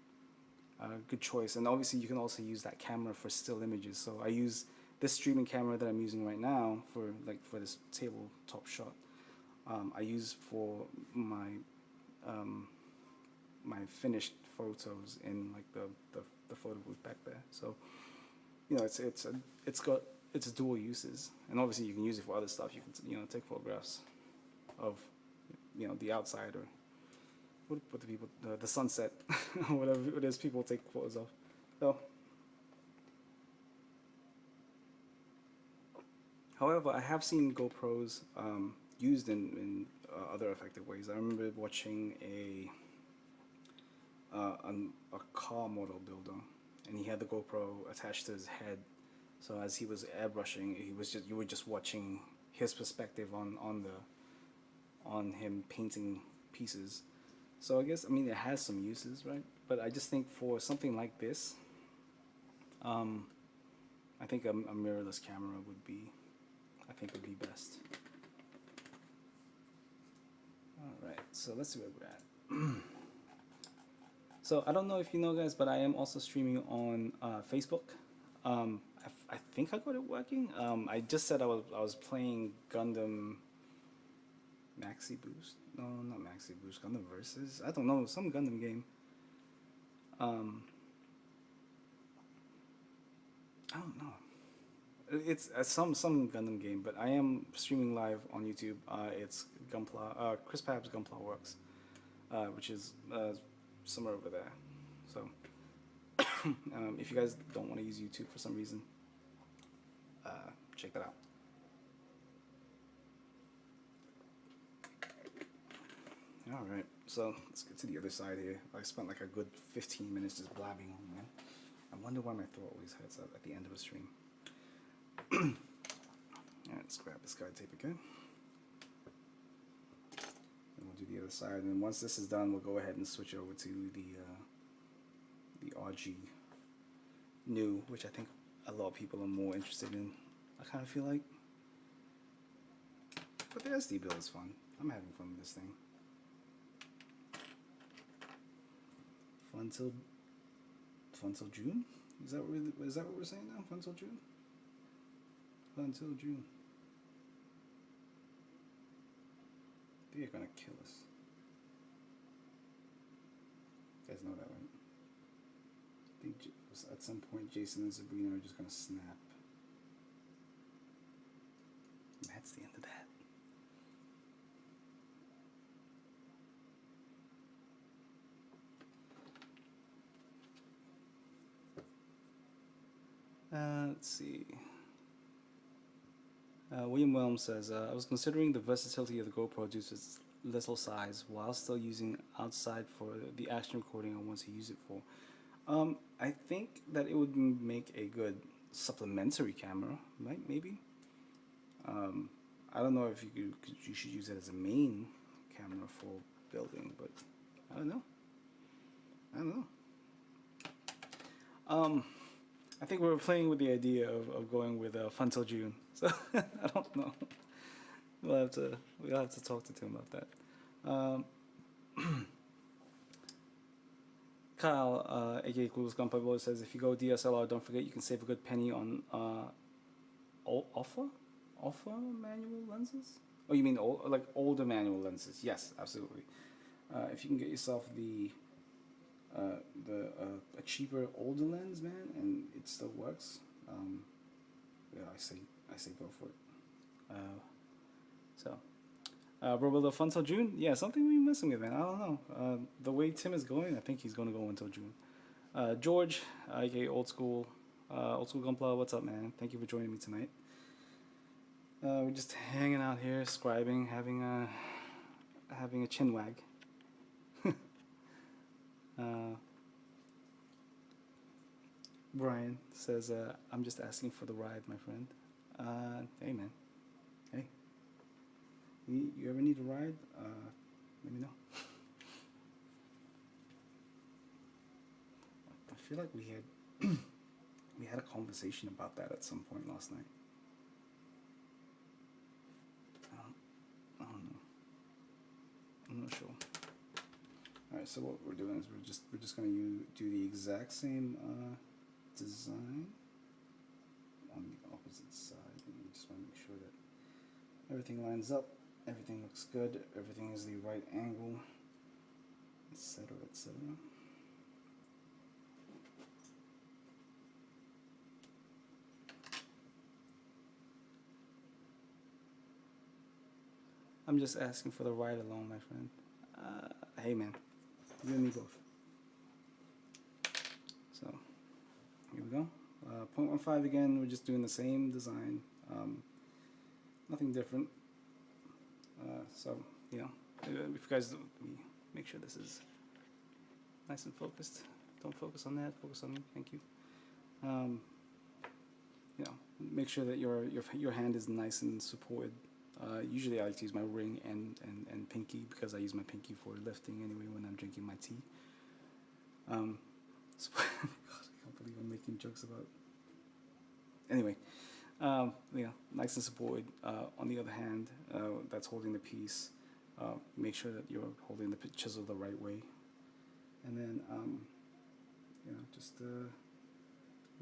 good choice. And obviously you can also use that camera for still images. So I use this streaming camera that I'm using right now for this tabletop shot. I use for my my finished photos in like the photo booth back there. So it's dual uses, and obviously you can use it for other stuff. You can take photographs of the outside or what the people the sunset whatever it is people take photos of. So however, I have seen GoPros used in other effective ways. I remember watching a car model builder, and he had the GoPro attached to his head. So as he was airbrushing, you were just watching his perspective on him painting pieces. So I guess it has some uses, right? But I just think for something like this, I think a mirrorless camera would be best. All right, so let's see where we're at. So I don't know if you know, guys, but I am also streaming on Facebook. I think I got it working. I just said I was playing Gundam Maxi Boost. No, not Maxi Boost. Gundam Versus. I don't know, some Gundam game. I don't know. It's some Gundam game, but I am streaming live on YouTube. It's Gunpla, Chris Pab's Gunpla Works, which is somewhere over there. So if you guys don't want to use YouTube for some reason, check that out. All right, so let's get to the other side here. I spent like a good 15 minutes just blabbing on, man. I wonder why my throat always hurts at the end of a stream. All right, let's grab this guide tape again. And we'll do the other side, and then once this is done, we'll go ahead and switch over to the RG new, which I think a lot of people are more interested in. I kind of feel like, but the SD build is fun. I'm having fun with this thing. Fun till June? Is that what we're saying now? Fun till June? Fun till June. They're gonna kill us. You guys know that, right? I think at some point Jason and Sabrina are just gonna snap. And that's the end of that. Let's see. William Wilm says, I was considering the versatility of the GoPro due to its little size while still using outside for the action recording I want to use it for. I think that it would make a good supplementary camera, right? Maybe. I don't know if you should use it as a main camera for building, but I don't know. I don't know. I think we were playing with the idea of going with Fun Till June, so I don't know. We'll have to talk to Tim about that. Kyle, aka Clueless Gunplay Boy, says if you go DSLR, don't forget you can save a good penny on Alpha manual lenses. Oh, you mean like older manual lenses? Yes, absolutely. If you can get yourself a cheaper older lens, man, and it still works, yeah, I say go for it. Robo Fun till June, yeah, something we messing with, man. I don't know. The way Tim is going, I think he's gonna go until June. George, aka Old School Gunpla, what's up, man? Thank you for joining me tonight. We're just hanging out here, scribing, having a chin wag. Brian says, I'm just asking for the ride, my friend. Hey, man. Hey. You ever need a ride? Let me know. I feel like we had a conversation about that at some point last night. I don't know. I'm not sure. All right, so what we're doing is we're just gonna do the exact same design on the opposite side. And we just want to make sure that everything lines up, everything looks good, everything is the right angle, etc., etc. I'm just asking for the ride along, my friend. Hey, man, you and me both. So here we go. 0.15 again. We're just doing the same design. Nothing different. So you know, if you guys don't, make sure this is nice and focused. Don't focus on that. Focus on me. Thank you. You know, make sure that your hand is nice and supported. Usually I like to use my ring and pinky because I use my pinky for lifting anyway when I'm drinking my tea. So, God, I can't believe I'm making jokes about. Anyway, yeah, nice and supported. On the other hand, that's holding the piece. Make sure that you're holding the chisel the right way, and then you know, just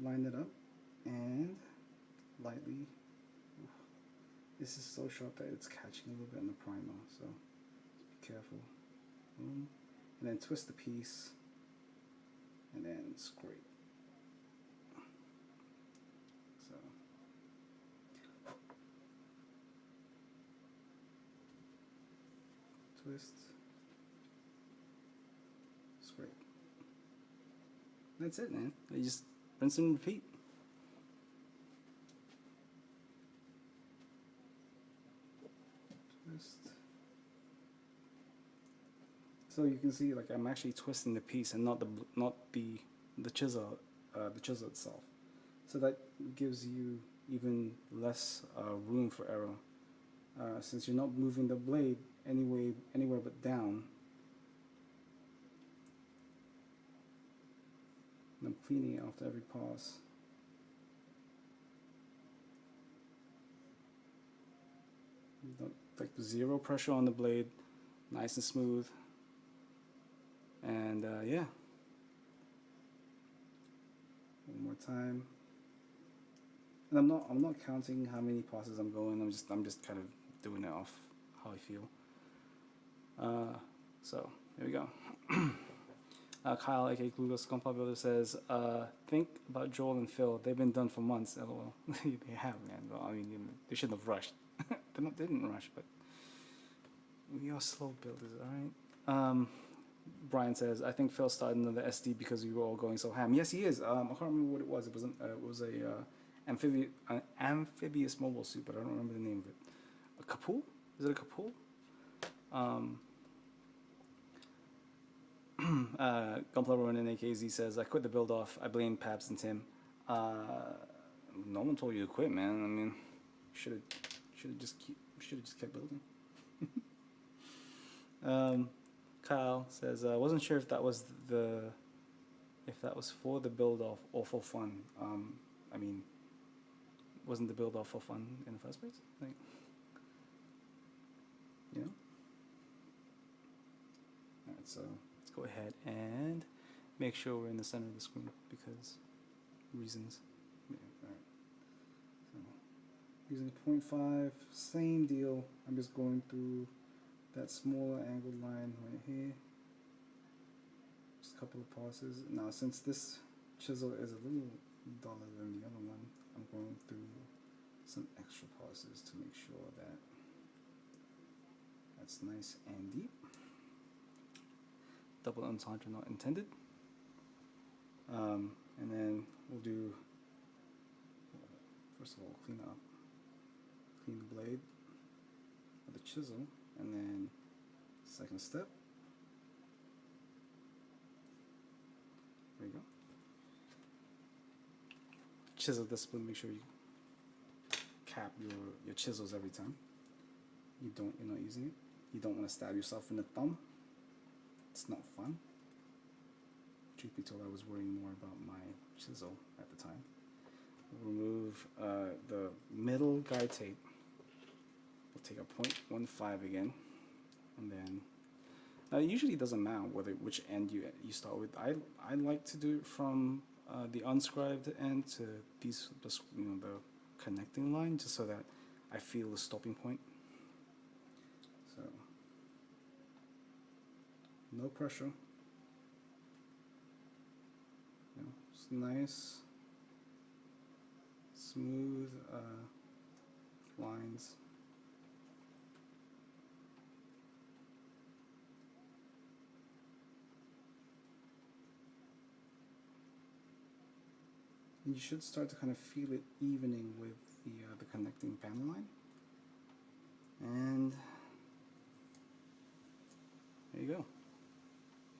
line it up and lightly. This is so sharp that it's catching a little bit in the primer, so be careful. And then twist the piece, and then scrape. So twist, scrape. That's it, man. You just rinse and repeat. Twist. So you can see, like, I'm actually twisting the piece and not the chisel itself. So that gives you even less room for error, since you're not moving the blade anywhere but down. And I'm cleaning it after every pass. Like zero pressure on the blade, nice and smooth. And yeah, one more time. And I'm not counting how many passes I'm going. I'm just kind of doing it off how I feel. So here we go. Kyle, aka Clueless Gunpla Builder, says, think about Joel and Phil. They've been done for months. LOL. They have, man. Well, I mean, they shouldn't have rushed. They didn't rush, but we are slow builders, all right? Brian says, I think Phil started another SD because we were all going so ham. Yes, he is. I can't remember what it was. It was a amphibious mobile suit, but I don't remember the name of it. A Kapul? Is it a Kapul? Gunpla Rowan in AKZ says, I quit the build off. I blame PABZ and Tim. No one told you to quit, man. I mean, should have just kept building. Kyle says, wasn't sure if that was for the build off or for fun. I mean, wasn't the build off for fun in the first place? Like, you know. All right, so let's go ahead and make sure we're in the center of the screen because reasons. Yeah, all right. So using 0.5, same deal. I'm just going through that smaller angled line right here. Just a couple of passes. Now, since this chisel is a little duller than the other one, I'm going through some extra passes to make sure that that's nice and deep. Double entendre not intended. And then we'll do, first of all, clean the blade with the chisel, and then second step. There you go. Chisel discipline, make sure you cap your chisels every time. You're not using it. You don't want to stab yourself in the thumb. It's not fun. Truth be told, I was worrying more about my chisel at the time. We'll remove the middle guide tape. We'll take a 0.15 again, and then now it usually doesn't matter which end you start with. I like to do it from the unscribed end to the connecting line, just so that I feel the stopping point. So no pressure. Just nice, smooth lines. You should start to kind of feel it evening with the connecting panel line. And there you go.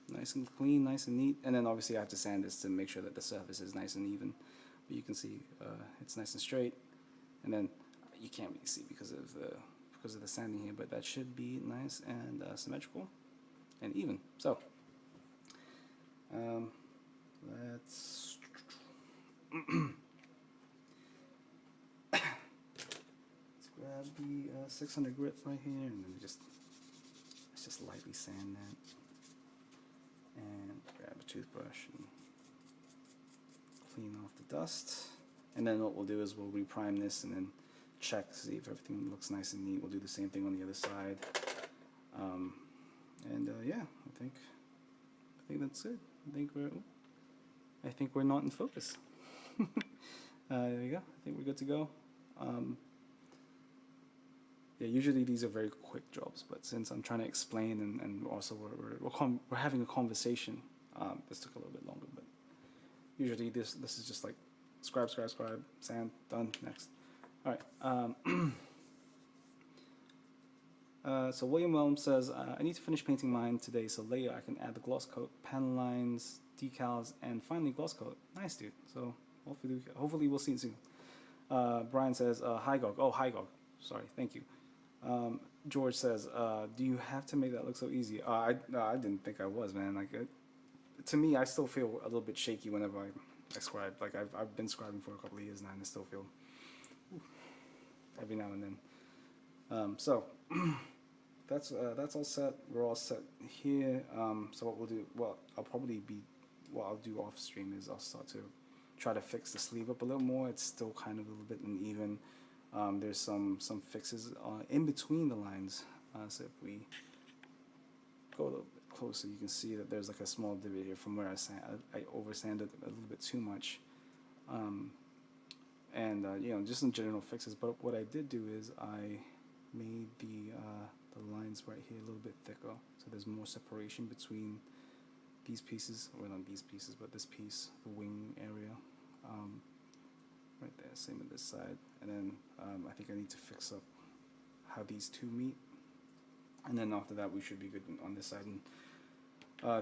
Nice and clean, nice and neat. And then obviously I have to sand this to make sure that the surface is nice and even. But you can see it's nice and straight. And then you can't really see because of the sanding here, but that should be nice and symmetrical and even. So let's grab the 600 grit right here, and then let's just lightly sand that. And grab a toothbrush and clean off the dust. And then what we'll do is we'll reprime this and then check to see if everything looks nice and neat. We'll do the same thing on the other side. Yeah, I think that's good. I think we're not in focus. There we go. I think we're good to go. Yeah, usually these are very quick jobs, but since I'm trying to explain and also we're having a conversation, this took a little bit longer. But usually this is just like scribe, sand, done, next. All right. So William Whelm says, I need to finish painting mine today, so later I can add the gloss coat, panel lines, decals, and finally gloss coat. Nice, dude. So hopefully we'll see it soon. Brian says, hi Gog. Oh, hi Gog. Sorry, thank you. George says, do you have to make that look so easy? I didn't think I was, man. Like, to me, I still feel a little bit shaky whenever I scribe. Like, I've been scribing for a couple of years now, and I still feel every now and then. So that's all set. We're all set here. So what we'll do, what I'll do off stream is I'll start to try to fix the sleeve up a little more. It's still kind of a little bit uneven. There's some fixes in between the lines. So if we go a little bit closer, you can see that there's like a small divot here from where I over sanded a little bit too much. Just some general fixes. But what I did do is I made the lines lines right here a little bit thicker, so there's more separation between these pieces, or not these pieces, but this piece, the wing area, right there. Same on this side, and then I think I need to fix up how these two meet, and then after that we should be good on this side. And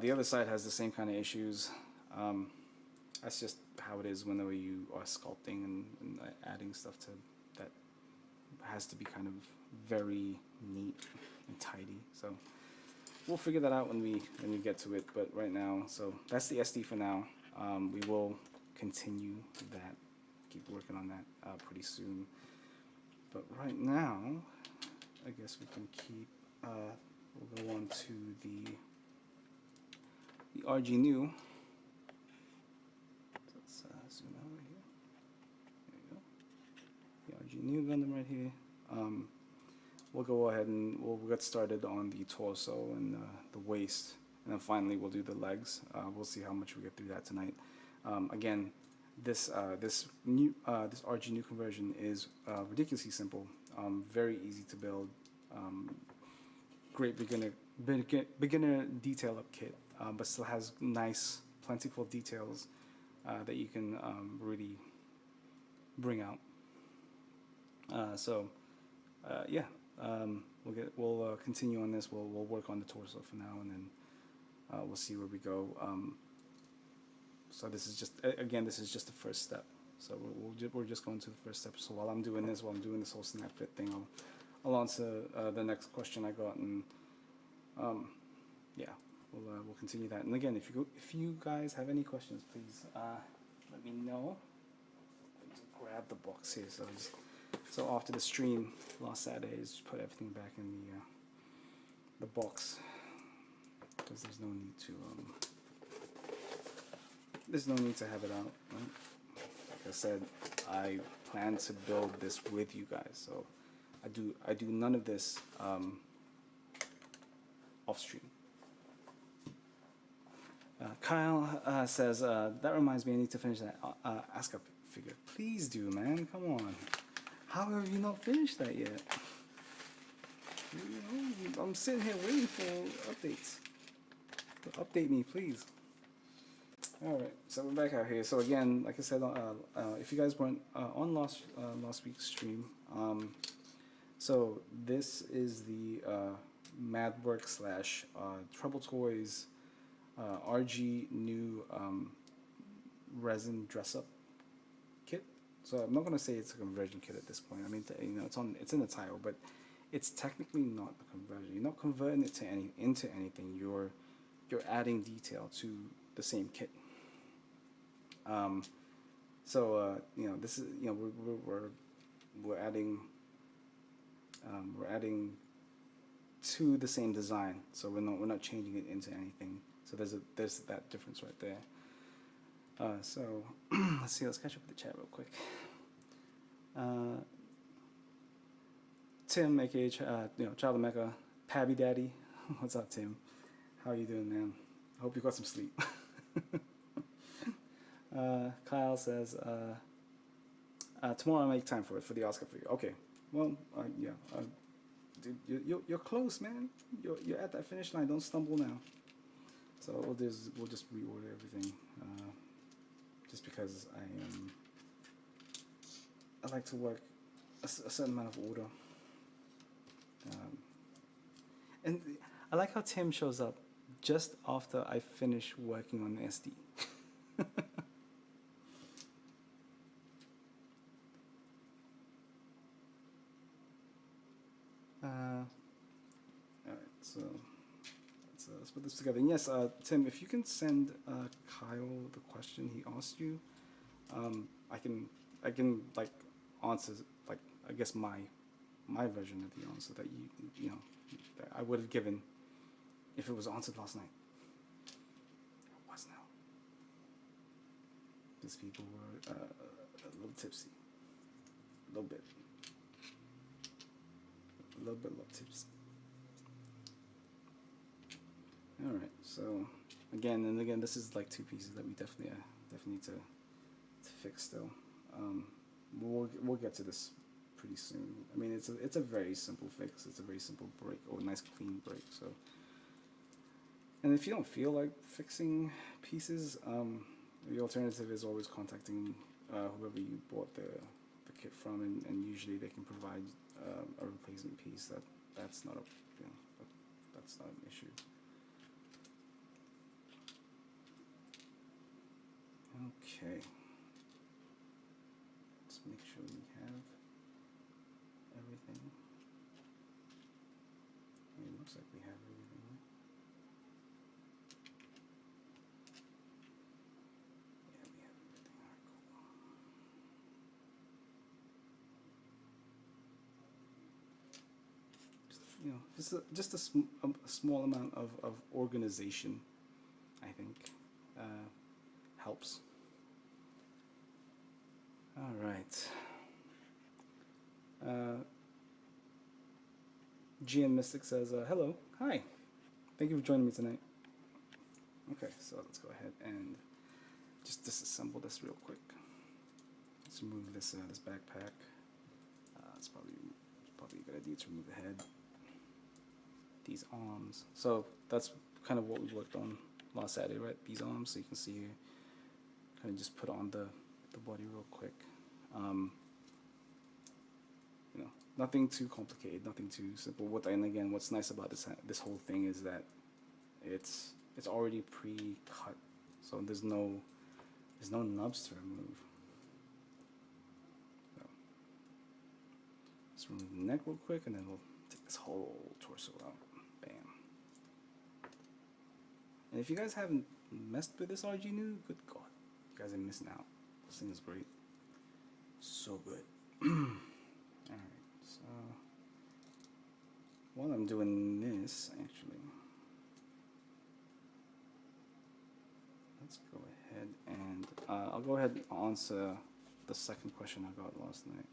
the other side has the same kind of issues. That's just how it is whenever you are sculpting and adding stuff to that has to be kind of very neat and tidy. So we'll figure that out when we get to it. But right now, so that's the SD for now. We will continue that, keep working on that pretty soon. But right now, I guess we can keep. We'll go on to the RG new. So let's zoom out right here. There you go. The RG new Gundam right here. We'll go ahead and we'll get started on the torso and the waist, and then finally we'll do the legs. We'll see how much we get through that tonight. Again, this RG new conversion is ridiculously simple, very easy to build, great beginner detail up kit, but still has nice, plentiful details that you can really bring out. Yeah, we'll continue on this. We'll work on the torso for now, and then we'll see where we go. So this is just, again, this is just the first step. So we're just going to the first step. So while I'm doing this whole snap fit thing, I'll answer the next question I got, and yeah, we'll continue that. And again, if you guys have any questions, please let me know. Just grab the box here. So after the stream last Saturday, just put everything back in the box, because there's no need to have it out. Right? Like I said, I plan to build this with you guys, so I do none of this off stream. Kyle says, that reminds me, I need to finish that Asuka figure. Please do, man. Come on. How have you not finished that yet? You know, I'm sitting here waiting for updates. Update me, please. Alright, so we're back out here. So again, like I said, if you guys weren't on last week's stream, so this is the Madwork / Trouble Toys RG new resin dress-up kit. So I'm not going to say it's a conversion kit at this point. I mean, you know, it's in the title, but it's technically not a conversion. You're not converting it into anything. You're adding detail to the same kit. So you know, this is, you know, we're adding to the same design. So we're not changing it into anything. So there's that difference right there. So let's see. Let's catch up with the chat real quick. Tim, aka Child of Mecca, Pabby Daddy. What's up, Tim? How you doing, man? I hope you got some sleep. Kyle says, tomorrow I'll make time for the Asuka figure. Okay. Well, yeah. Dude, you're close, man. You're at that finish line. Don't stumble now. So we'll just reorder everything. Just because I like to work a certain amount of order. And I like how Tim shows up just after I finish working on the SD. Alright, so let's put this together. And yes, Tim, if you can send Kyle the question he asked you, I can like answer, like, I guess my version of the answer that you know that I would have given if it was answered last night. It was now. Because people were a little tipsy. A little bit tipsy. Alright, so again, this is like two pieces that we definitely need to fix still. We'll get to this pretty soon. I mean, it's a very simple fix. It's a very simple break, or a nice clean break. So, and if you don't feel like fixing pieces, the alternative is always contacting whoever you bought the kit from, and usually they can provide a replacement piece. That's not a that's not an issue. Okay. Let's make sure we have everything. It looks like we have everything. Yeah, we have everything. All right, cool. Just a small amount of organization, I think, helps. All right. GN Mystic says, hello, hi. Thank you for joining me tonight. Okay, so let's go ahead and just disassemble this real quick. Let's remove this this backpack. It's probably a good idea to remove the head. These arms. So that's kind of what we worked on last Saturday, right? These arms. So you can see here, kind of just put on the body real quick. Nothing too complicated, nothing too simple. And again, what's nice about this whole thing is that it's already pre-cut, so there's no nubs to remove. So, let's remove the neck real quick, and then we'll take this whole torso out. Bam. And if you guys haven't messed with this RG new, good God, you guys are missing out. This thing is great, so good. All right. So while I'm doing this, actually, let's go ahead and I'll go ahead and answer the second question I got last night.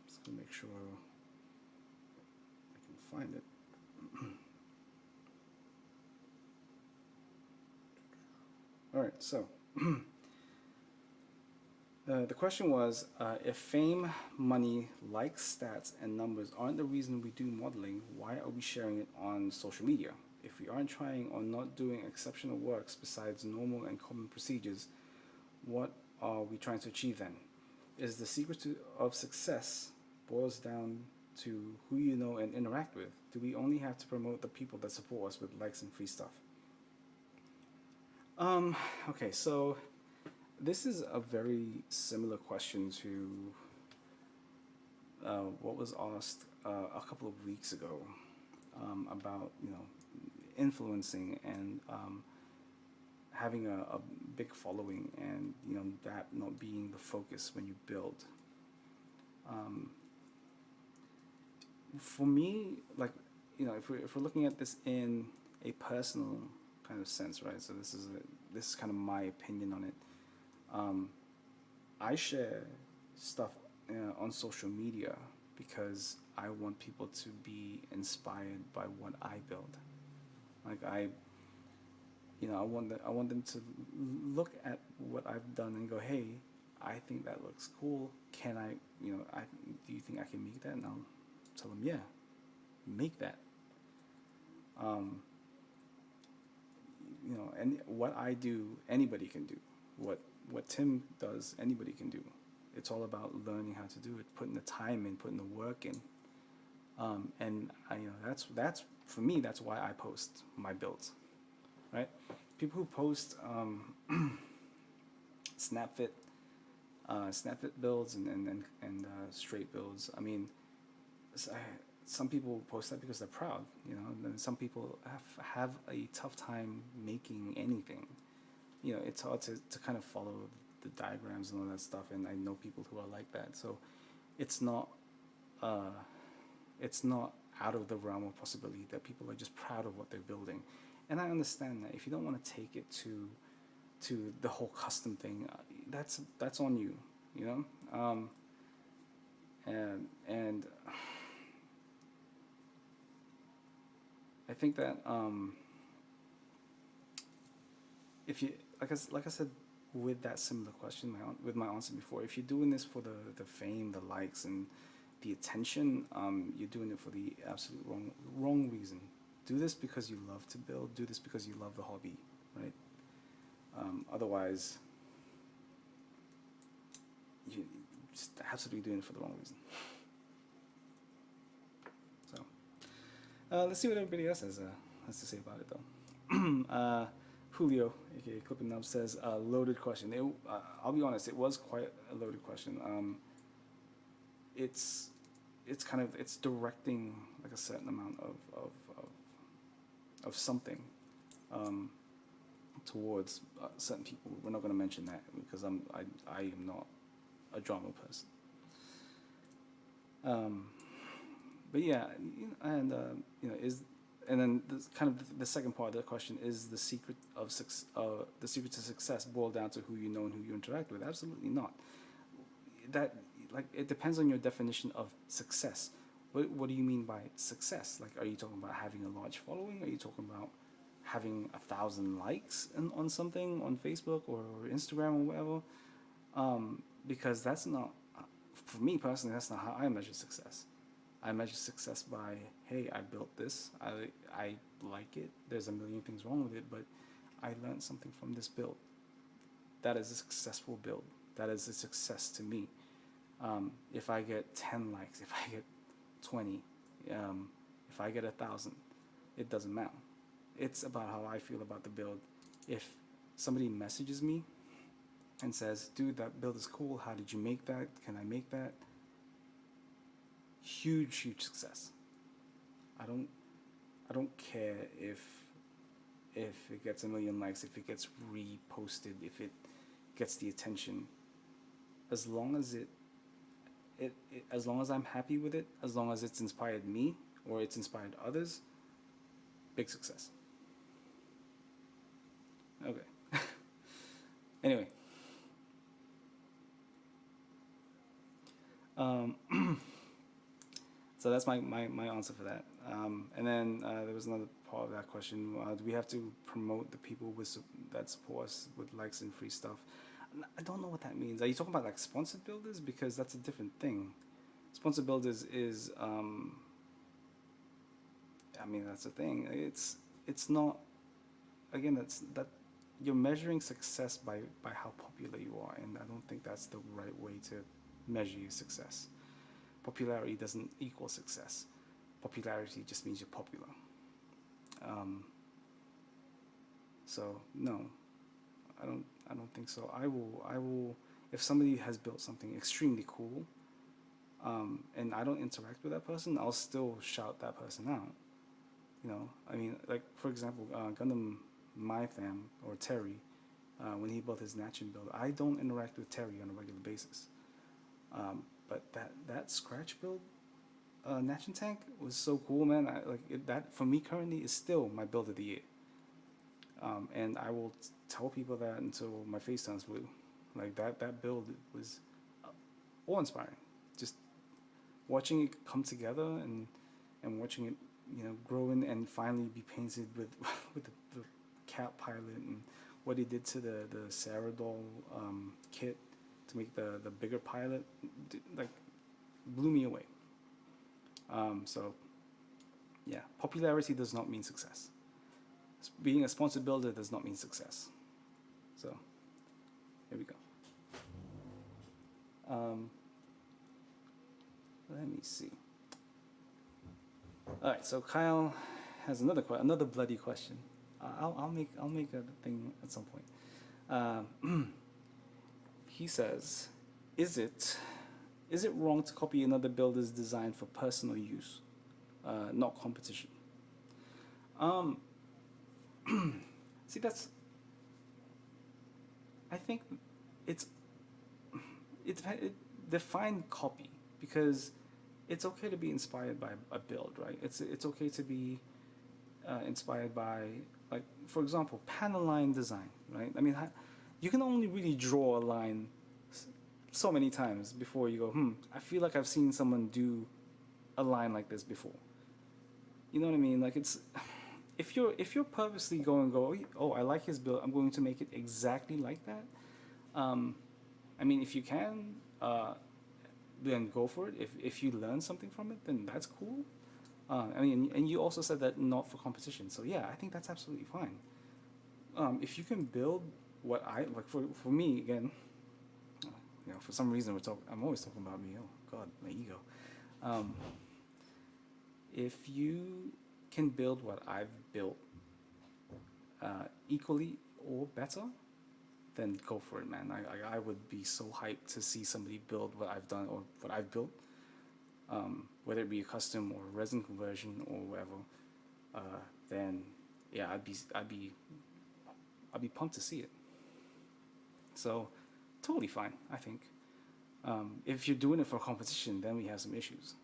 Just gonna make sure I can find it. All right, so the question was, if fame, money, likes, stats, and numbers aren't the reason we do modeling, why are we sharing it on social media? If we aren't trying or not doing exceptional works besides normal and common procedures, what are we trying to achieve then? Is the secret of success boils down to who you know and interact with? Do we only have to promote the people that support us with likes and free stuff? Okay, so this is a very similar question to what was asked a couple of weeks ago about influencing and having a big following, and that not being the focus when you build. For me, like if we're looking at this in a personal kind of sense, right? So this is kind of my opinion on it. I share stuff on social media because I want people to be inspired by what I build. Like I want them to look at what I've done and go, hey, I think that looks cool. Can I, do you think I can make that? And I'll tell them, yeah, make that. And what I do, anybody can do. What Tim does, anybody can do. It's all about learning how to do it, putting the time in, putting the work in. And that's for me. That's why I post my builds, right? People who post snap fit builds and straight builds. I mean, some people post that because they're proud, and some people have a tough time making anything. It's hard to kind of follow the diagrams and all that stuff, and I know people who are like that. So it's not out of the realm of possibility that people are just proud of what they're building. And I understand that if you don't want to take it to the whole custom thing, that's on you, and I think that if you like I said with that similar question, with my answer before. If you're doing this for the fame, the likes, and the attention, you're doing it for the absolute wrong reason. Do this because you love to build. Do this because you love the hobby, right? Otherwise, you just absolutely doing it for the wrong reason. So let's see what everybody else has to say about it, though. Julio, aka Clipping Nub, says loaded question. I'll be honest, it was quite a loaded question. It's directing like a certain amount of something towards certain people. We're not going to mention that because I am not a drama person. But yeah, and and then the second part of the question is the secret to success boiled down to who you know and who you interact with? Absolutely not. That it depends on your definition of success. What do you mean by success? Like, are you talking about having a large following? Are you talking about having 1,000 likes on something on Facebook or Instagram or whatever? Because that's not, for me personally, that's not how I measure success. I measure success by, hey, I built this, I like it, there's a million things wrong with it, but I learned something from this build. That is a successful build. That is a success to me. If I get 10 likes, if I get 20, if I get 1,000, it doesn't matter. It's about how I feel about the build. If somebody messages me and says, dude, that build is cool, how did you make that? Can I make that? Huge success. I don't care if it gets a million likes, if it gets reposted, if it gets the attention. As long as as long as I'm happy with it, as long as it's inspired me or it's inspired others, big success. Okay. Anyway. So that's my answer for that. And then there was another part of that question. Do we have to promote the people that support us with likes and free stuff? I don't know what that means. Are you talking about like sponsored builders? Because that's a different thing. Sponsored builders is, that's the thing. It's not, again, that you're measuring success by how popular you are, and I don't think that's the right way to measure your success. Popularity doesn't equal success. Popularity just means you're popular. So no, I don't think so. I will if somebody has built something extremely cool, and I don't interact with that person, I'll still shout that person out. Like for example, Gundam My Fam or Terry, when he built his Nachin build, I don't interact with Terry on a regular basis. But that scratch build, Nachin tank was so cool, man. That for me currently is still my build of the year. And I will tell people that until my face turns blue. Like that build was awe-inspiring. Just watching it come together and watching it, grow and finally be painted with with the cat pilot and what he did to the Sarah doll kit to make the bigger pilot, like blew me away. So yeah, popularity does not mean success. Being a sponsored builder does not mean success. So here we go. Let me see. All right, so Kyle has another bloody question. I'll make a thing at some point. He says, is it wrong to copy another builder's design for personal use, not competition? See, I think it define copy, because it's okay to be inspired by a build, right? It's okay to be inspired by, like, for example, panel line design, right? I mean, you can only really draw a line so many times before you go, I feel like I've seen someone do a line like this before. You know what I mean? Like, it's if you're purposely going, oh, I like his build, I'm going to make it exactly like that. I mean, if you can, then go for it. If you learn something from it, then that's cool. I mean, and you also said that not for competition. So yeah, I think that's absolutely fine. If you can build what I like for me again, for some reason I'm always talking about me. Oh God, my ego. Um, if you can build what I've built equally or better, then go for it, man. I would be so hyped to see somebody build what I've done or what I've built, whether it be a custom or resin conversion or whatever. Then yeah, I'd be pumped to see it. So totally fine, I think. If you're doing it for competition, then we have some issues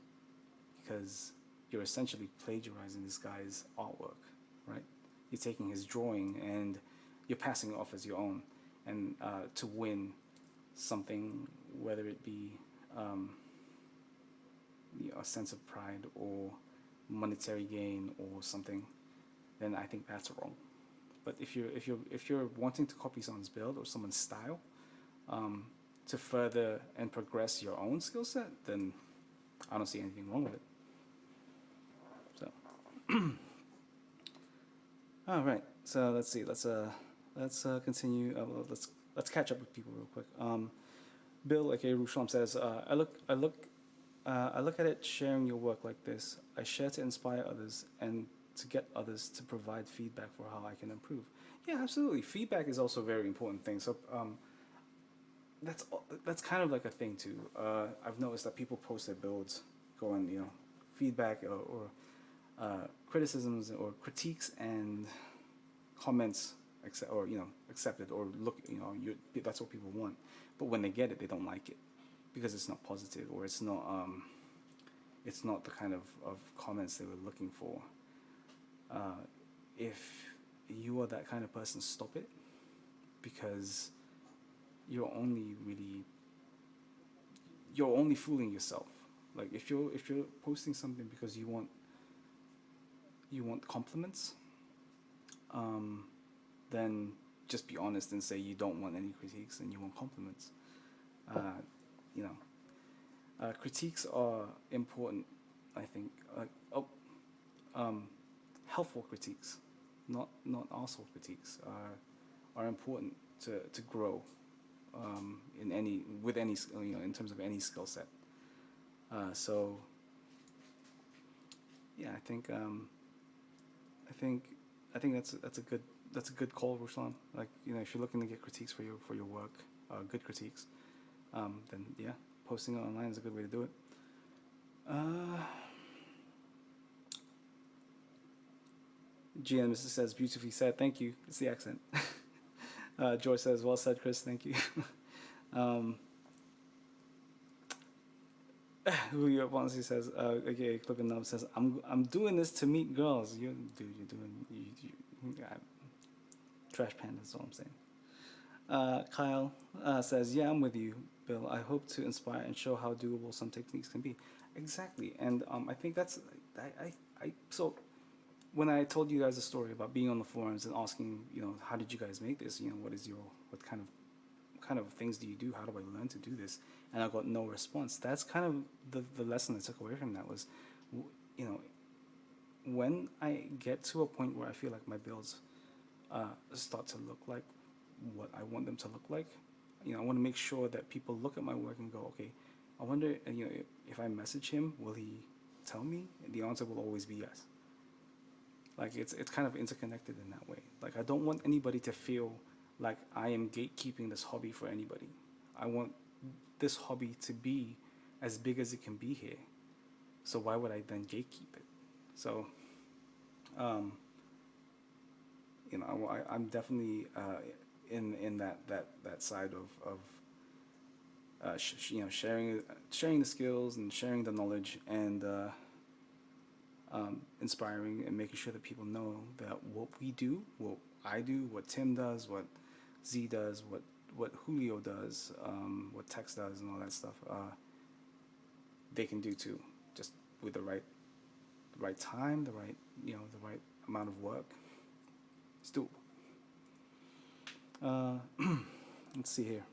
because you're essentially plagiarizing this guy's artwork, right? You're taking his drawing and you're passing it off as your own, and to win something, whether it be a sense of pride or monetary gain or something, then I think that's wrong. But if you're wanting to copy someone's build or someone's style, to further and progress your own skill set, then I don't see anything wrong with it. So, all right. So let's see. Let's continue. Well, let's catch up with people real quick. Bill, aka Ruslam, says, I look at it sharing your work like this. I share to inspire others and to get others to provide feedback for how I can improve. Yeah, absolutely. Feedback is also a very important thing. So that's kind of like a thing too. I've noticed that people post their builds, going feedback or criticisms or critiques and comments or accepted or look that's what people want. But when they get it, they don't like it because it's not positive or it's not the kind of comments they were looking for. If you are that kind of person, stop it, because you're only really you're only fooling yourself. Like if you're posting something because you want compliments, then just be honest and say you don't want any critiques and you want compliments. Uh, you know, critiques are important. I think helpful critiques, not arsehole critiques, are important to grow in any with any in terms of any skill set. So yeah, I think that's a good call, Ruslan. Like if you're looking to get critiques for your work, good critiques, then yeah, posting it online is a good way to do it. GM says beautifully said. Thank you. It's the accent. George says well said, Chris. Thank you. Julio Ponce says, okay, Clipping Nub says, I'm doing this to meet girls. You're doing trash panda. That's all I'm saying. Kyle says, yeah, I'm with you, Bill. I hope to inspire and show how doable some techniques can be. Exactly, and I think that's so. When I told you guys the story about being on the forums and asking, how did you guys make this? What kind of things do you do? How do I learn to do this? And I got no response. That's kind of the lesson I took away from that was, when I get to a point where I feel like my builds start to look like what I want them to look like, I want to make sure that people look at my work and go, okay, I wonder, if I message him, will he tell me? And the answer will always be yes. Like it's kind of interconnected in that way. Like I don't want anybody to feel like I am gatekeeping this hobby for anybody. I want this hobby to be as big as it can be here. So why would I then gatekeep it? So, I'm definitely in that side of sharing the skills and sharing the knowledge and inspiring and making sure that people know that what we do, what I do, what Tim does, what Z does, what Julio does, what Tex does, and all that stuff, they can do too, just with the right time, the right amount of work. It's doable. Let's see here.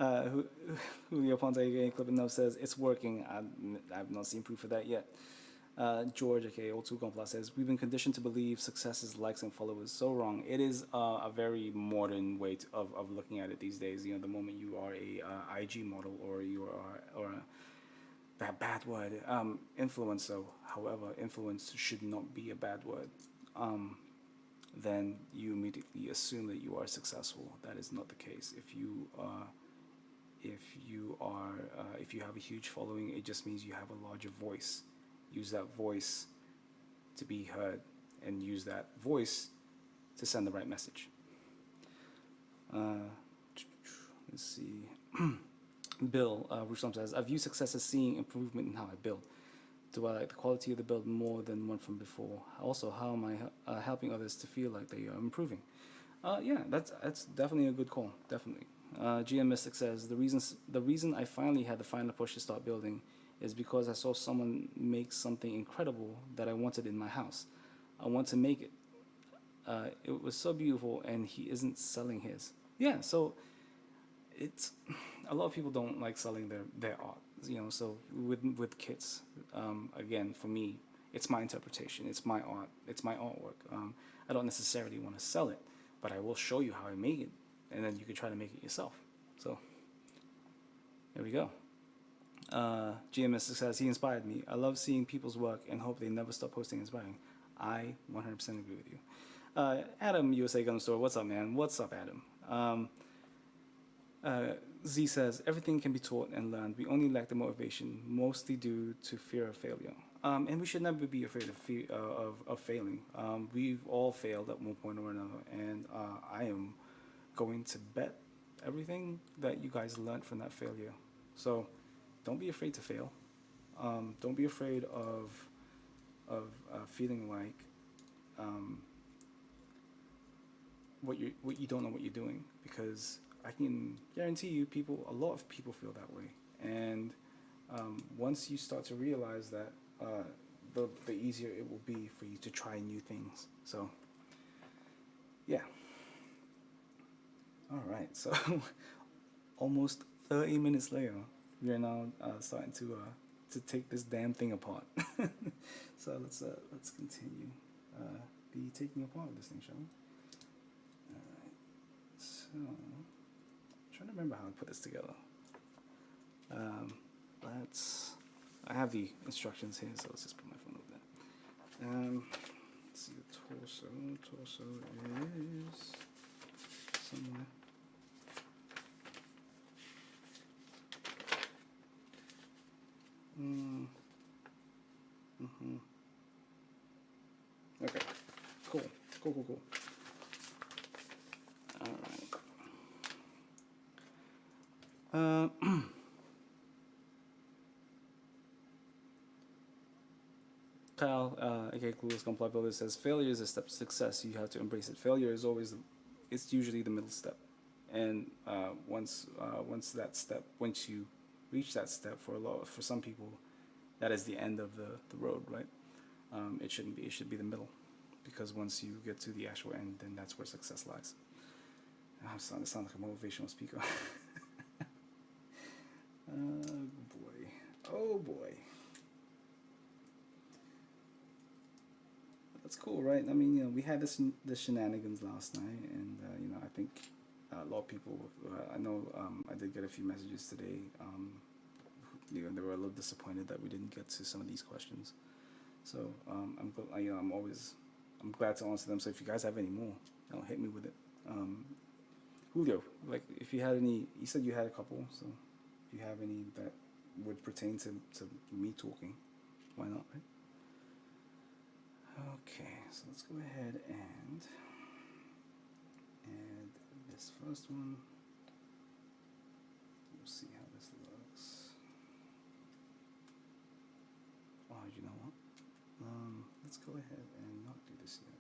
Who Julio Ponte aka Clipping Up says it's working. I've not seen proof of that yet. George, aka Old Two Plus, says we've been conditioned to believe success is likes and followers. So wrong. It is a very modern way of looking at it these days. You know, the moment you are a IG model or you are or a, that bad word influencer. However, influence should not be a bad word. Then you immediately assume that you are successful. That is not the case. If you have a huge following, it just means you have a larger voice. Use that voice to be heard, and use that voice to send the right message. Let's see. Bill Rustam says, I view success as seeing improvement in how I build. Do I like the quality of the build more than one from before? Also, how am I helping others to feel like they are improving? Yeah, that's definitely a good call. Definitely. GM Mystic says the reason I finally had the final push to start building is because I saw someone make something incredible that I wanted in my house. I want to make it. It was so beautiful, and he isn't selling his. Yeah, so it's a lot of people don't like selling their art, you know. So with kits, again, for me, it's my interpretation, it's my art, it's my artwork. I don't necessarily want to sell it, but I will show you how I make it, and then you can try to make it yourself. So there we go. GMS says he inspired me. I love seeing people's work and hope they never stop posting inspiring. I 100% agree with you. Adam, USA Gun Store, what's up, man? What's up, Adam? Z says, everything can be taught and learned. We only lack the motivation, mostly due to fear of failure. And we should never be afraid of failing. We've all failed at one point or another, and I am going to bet everything that you guys learned from that failure. So don't be afraid to fail. Don't be afraid of feeling like what you don't know what you're doing, because I can guarantee you, a lot of people feel that way. And once you start to realize that, the easier it will be for you to try new things. So, yeah. All right. So, almost 30 minutes later, we are now starting to take this damn thing apart. So let's continue the taking apart of this thing, shall we? All right. So. Trying to remember how I put this together. I have the instructions here, so let's just put my phone over there. Let's see, the torso. Torso is somewhere. Okay. Cool. All right. Kyle, aka Clueless Comply Builder, says failure is a step to success. You have to embrace it. Failure is always, it's usually the middle step, and once you reach that step, for some people, that is the end of the road, right? It shouldn't be. It should be the middle, because once you get to the actual end, then that's where success lies. I'm starting to sound like a motivational speaker. Oh boy. That's cool, right? I mean, you know, we had the shenanigans last night, and you know, I think a lot of people. I know I did get a few messages today. You know, they were a little disappointed that we didn't get to some of these questions. So I'm glad to answer them. So if you guys have any more, you know, hit me with it. Julio, like if you had any, you said you had a couple. So if you have any that would pertain to me talking, why not, right? Okay, so let's go ahead and add this first one. We'll see how this looks. Oh, you know what? Let's go ahead and not do this yet.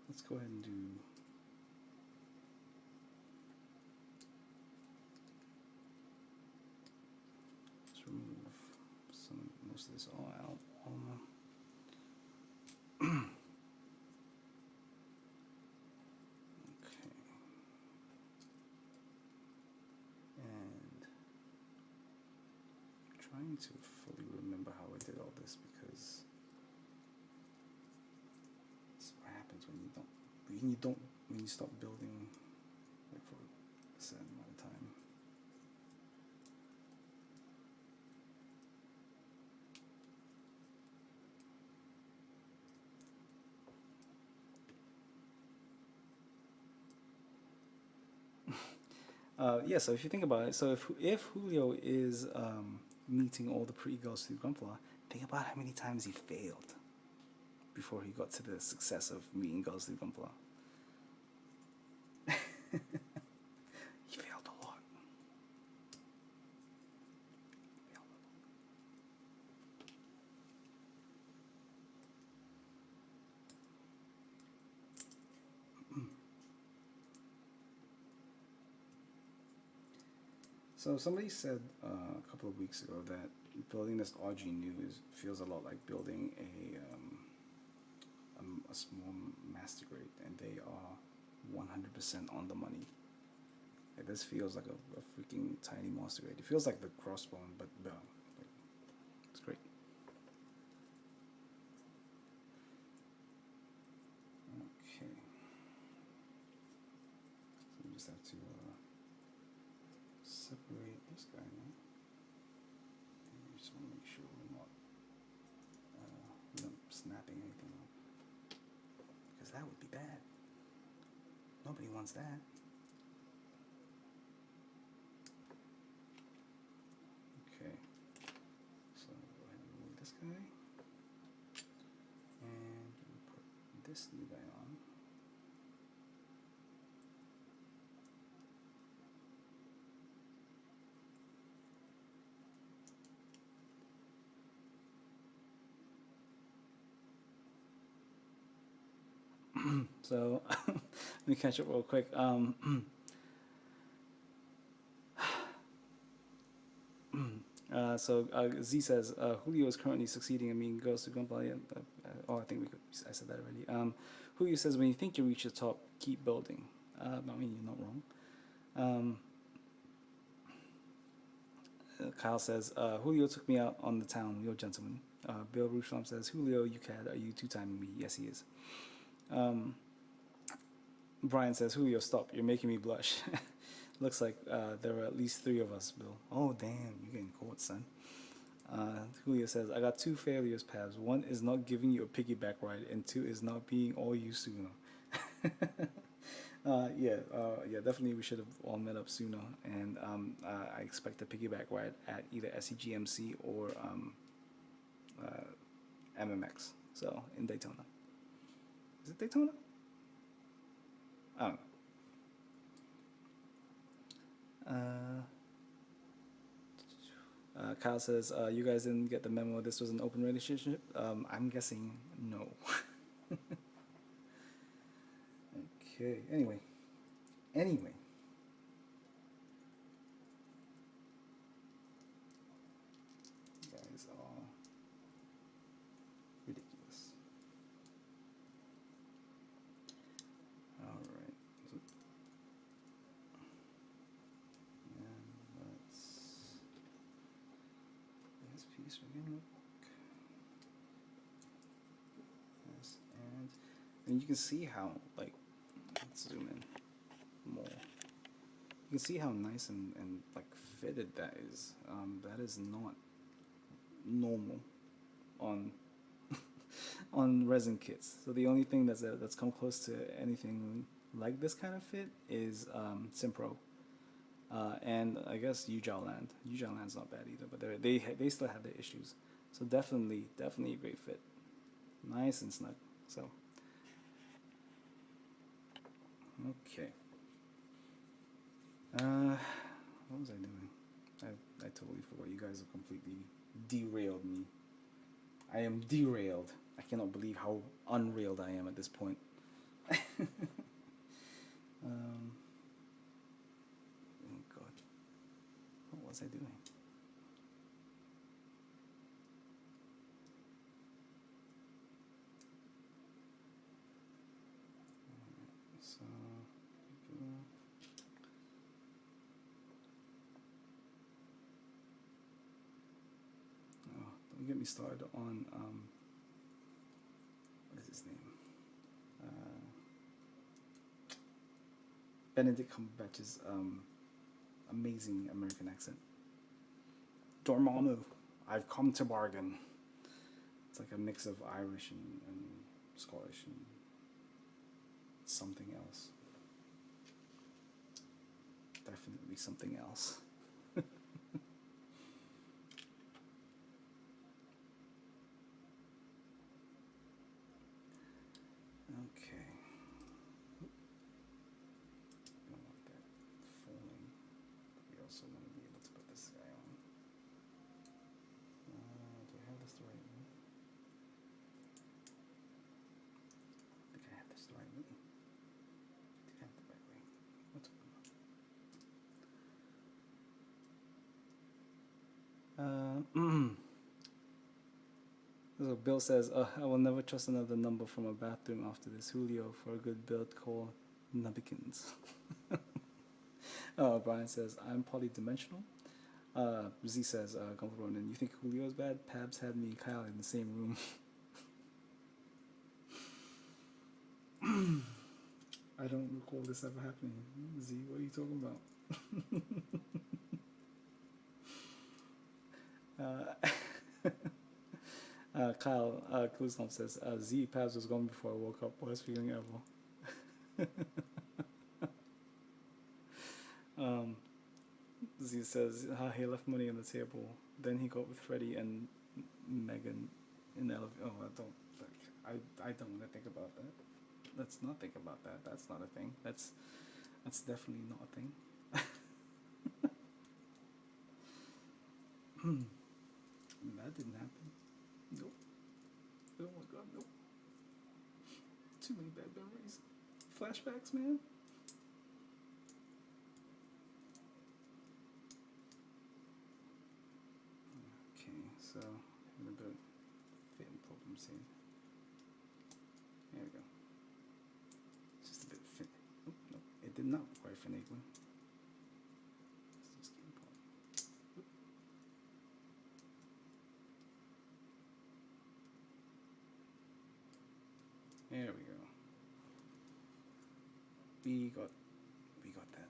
Let's go ahead and do. Let's remove most of this all out. Okay. And trying to fully remember how I did all this because that's what happens when you stop building like for a certain amount of time. Yeah, so if you think about it, so if Julio is meeting all the pretty girls through Gunpla, think about how many times he failed before he got to the success of meeting girls through Gunpla. He failed a lot. Failed a lot. So somebody said a couple of weeks ago that building this RG new feels a lot like building a small master grade, and they are 100% on the money. Like, this feels like a freaking tiny master grade. It feels like the crossbone, but like, it's great. Okay. So we just have to separate this guy now. We just want to make sure we're not snapping anything up, because that would be bad. Nobody wants that. Okay. So go ahead and remove this guy, and we put this new guy on. So let me catch up real quick. Z says Julio is currently succeeding in meeting girls to Gunpla. I think I said that already. Julio says, when you think you reach the top, keep building. I mean, you're not wrong. Kyle says, Julio took me out on the town, yo gentleman. Bill Rushlom says, Julio, you cad, are you two-timing me? Yes, he is. Brian says, Julio, stop, you're making me blush. Looks like there are at least 3 of us, Bill. Oh, damn, you're getting caught, son. Julio says, I got 2 failures, Pabs. 1 is not giving you a piggyback ride, and 2 is not being all you sooner. Yeah, definitely we should have all met up sooner. And I expect a piggyback ride at either SEGMC or MMX. So, in Daytona. Is it Daytona? I don't know. Kyle says, you guys didn't get the memo this was an open relationship? I'm guessing no. Okay, anyway. You guys are ridiculous. Alright. So, and let's... This piece we're gonna look. Yes, and you can see how, like, let's zoom in more. You can see how nice and like fitted that is. That is not normal on on resin kits. So the only thing that's come close to anything like this kind of fit is Simpro. And I guess Ujao Land. Ujao Land's not bad either, but they still have their issues. So definitely a great fit. Nice and snug. So okay. What was I doing? I totally forgot. You guys have completely derailed me. I am derailed. I cannot believe how unrailed I am at this point. Oh God. What was I doing? So, okay. don't get me started on what is his name? Benedict Cumberbatch's amazing American accent. Dormammu, I've come to bargain. It's like a mix of Irish and Scottish and something else. Definitely something else. Okay. We don't want that falling. But we also want to be able to put this guy on. Do I have this the right way? I think I have this the right way. I think I have the right way. What's going on? So Bill says, I will never trust another number from a bathroom after this. Julio, for a good build, call Nubbikins. Brian says, I'm polydimensional. Z says, Comfortable, and you think Julio is bad? Pabs had me and Kyle in the same room. I don't recall this ever happening. Z, what are you talking about? Kyle Kuzlov says, Z, Pabs was gone before I woke up. Worst feeling ever. Z says, he left money on the table. Then he got with Freddie and Megan in the elevator. Oh, I don't want to think about that. Let's not think about that. That's not a thing. That's definitely not a thing. That didn't happen. Nope. Oh my god, nope. Too many bad memories. Flashbacks, man. Okay, so having a bit of fitting problems here. There we go. Just a bit of fit. Oh, no, it did not require finagling. There we go. We got that.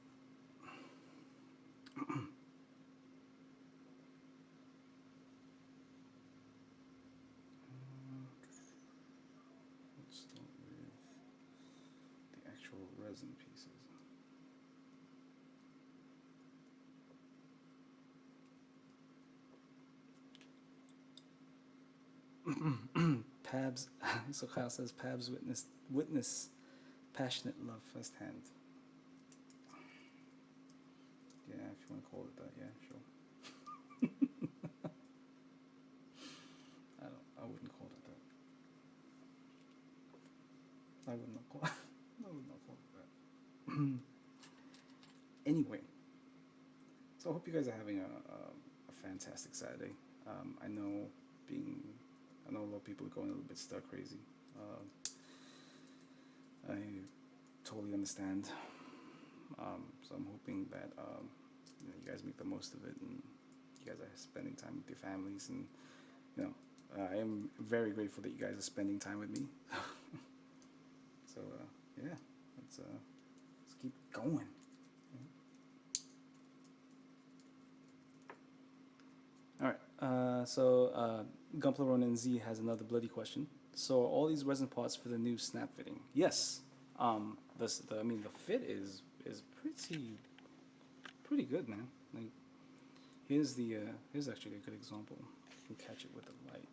Let's start with the actual resin pieces. Pabs. So Kyle says Pabs witness passionate love firsthand. Yeah, if you want to call it that, yeah, sure. I wouldn't call it that. I would not call it that. Anyway, so I hope you guys are having a fantastic Saturday. I know a lot of people are going a little bit stir crazy. I totally understand. So I'm hoping that you guys make the most of it, and you guys are spending time with your families, and I am very grateful that you guys are spending time with me. So yeah, let's keep going. All right. So Gumpler Ronin Z has another bloody question. So are all these resin parts for the new snap fitting? Yes. The fit is pretty good, man. Like here's actually a good example. You can catch it with the light.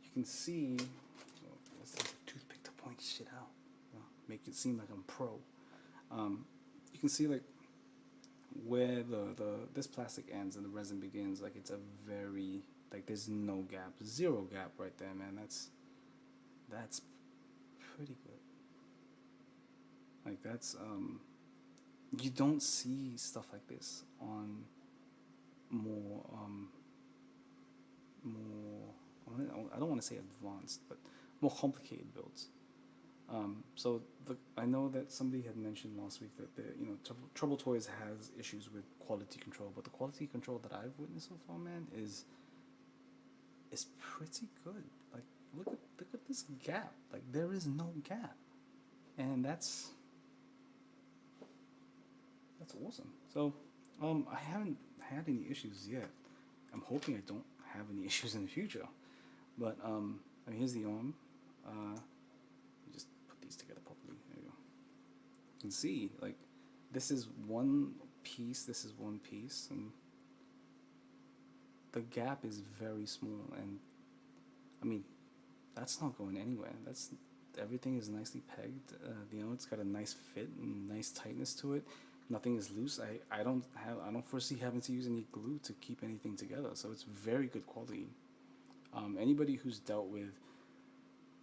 You can see. Oh, let's use a toothpick to point shit out. Make it seem like I'm pro. You can see like where this plastic ends and the resin begins. Like it's a very there's no gap, zero gap right there, man. That's pretty good. Like that's you don't see stuff like this on more I don't want to say advanced, but more complicated builds. So I know that somebody had mentioned last week that Trouble Toys has issues with quality control, but the quality control that I've witnessed so far, man, is pretty good. Like look at this gap. Like there is no gap, and that's awesome. So I haven't had any issues yet. I'm hoping I don't have any issues in the future. But I mean, here's the arm. You just put these together properly. There you go. You can see like this is one piece. This is one piece, and the gap is very small. And I mean, that's not going anywhere. That's everything is nicely pegged. It's got a nice fit and nice tightness to it. Nothing is loose. I don't foresee having to use any glue to keep anything together. So it's very good quality. Anybody who's dealt with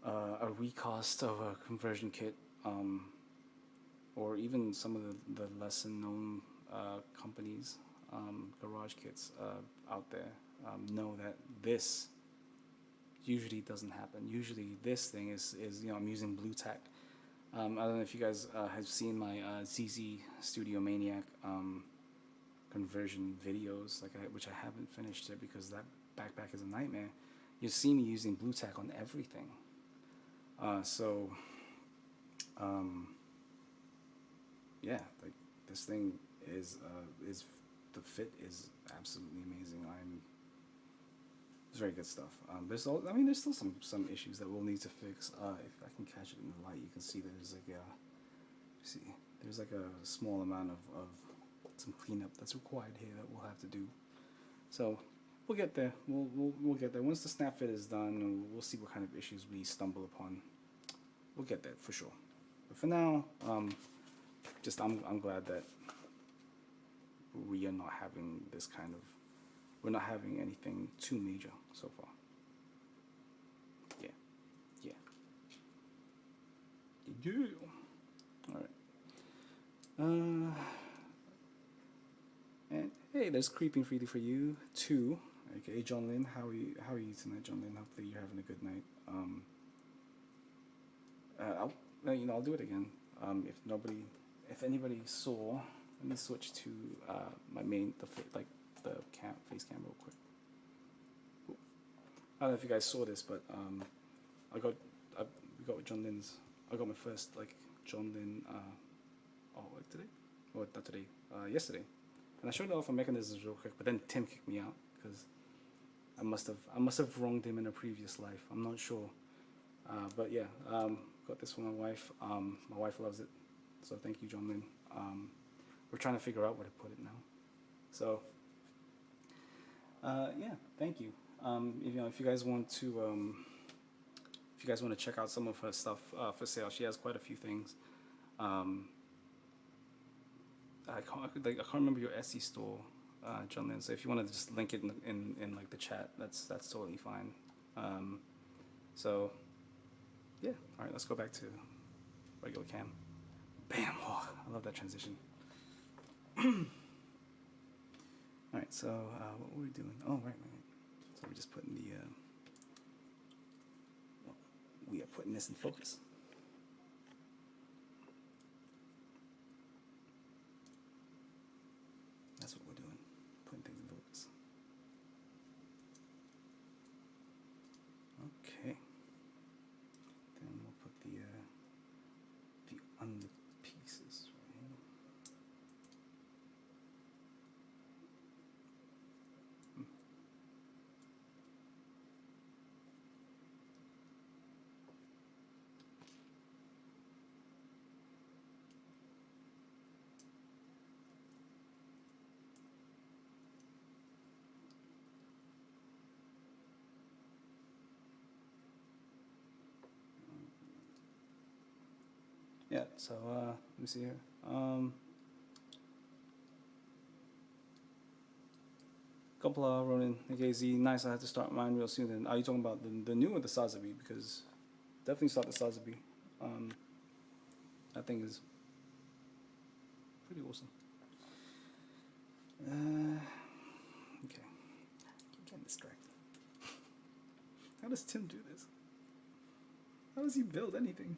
a recast of a conversion kit, or even some of the lesser known companies, garage kits out there, know that this usually doesn't happen. Usually this thing is I'm using blue tack. I don't know if you guys have seen my ZZ Studio Maniac conversion videos, which I haven't finished yet because that backpack is a nightmare. You see me using blue tack on everything. Yeah, like this thing is the fit is absolutely amazing. It's very good stuff. There's still some issues that we'll need to fix. If I can catch it in the light, you can see there's like a small amount of some cleanup that's required here that we'll have to do. So we'll get there. We'll get there. Once the snap fit is done, we'll see what kind of issues we stumble upon. We'll get there for sure. But for now, I'm glad that we are not having we're not having anything too major so far. Yeah. All right. And hey, there's creeping freely for you too. Okay, John Lynn, how are you tonight, John Lynn? Hopefully you're having a good night. I'll do it again. If anybody saw, let me switch to my main face cam real quick. Cool. I don't know if you guys saw this, but we got John Lynn's. I got my first John Lynn. Today? Or not today? Yesterday. And I showed off my mechanisms real quick, but then Tim kicked me out because I must have wronged him in a previous life. I'm not sure. But yeah, got this for my wife. My wife loves it, so thank you, John Lynn. We're trying to figure out where to put it now. So yeah, thank you. If you guys want to check out some of her stuff for sale, she has quite a few things. I can't remember your Etsy store, John Lynn. So if you want to just link it in the chat, that's totally fine. So yeah, all right, let's go back to regular cam. Bam! Oh, I love that transition. All right, so what were we doing? Oh, right. So we're just putting we are putting this in focus. That's what we're doing, putting things in focus. Okay. Then we'll put the under pieces right here. Yeah, so let me see here. Couple Ronin, AKZ, nice. I have to start mine real soon. Then are you talking about the new or the Sazabi? Because definitely start the Sazabi. That thing is pretty awesome. Okay, keep getting distracted. How does Tim do this? How does he build anything?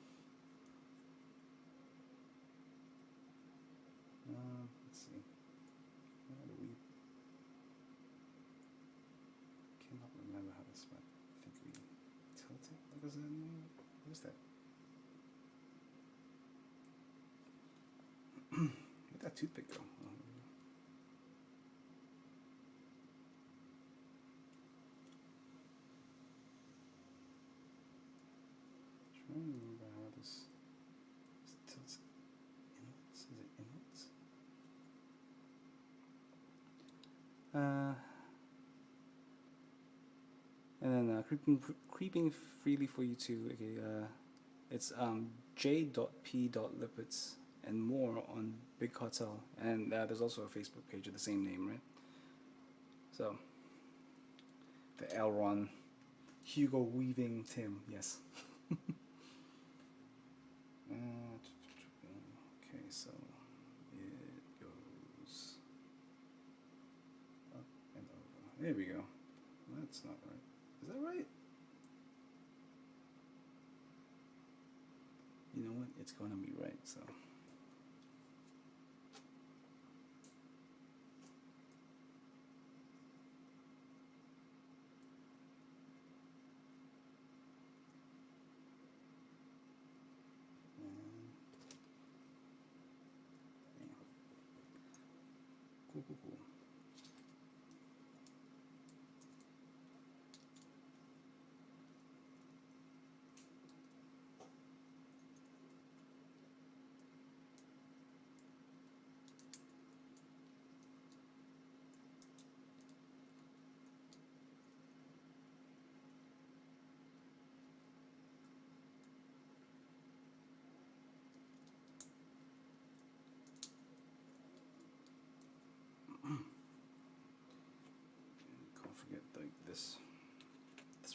this, but I think we tilt it. What does that mean? What is that? Where'd that toothpick go? Oh, trying to remember how this tilts inwards. Is it inwards? And then creeping freely for you too. Okay, it's j.p.lipids and more on Big Cartel, and there's also a Facebook page with the same name, right? So the Elron, Hugo Weaving Tim, yes. Okay, so it goes up and over. There we go. That's not right. Is that right? You know what? It's going to be right, so. Cool, cool, cool. Can't forget like this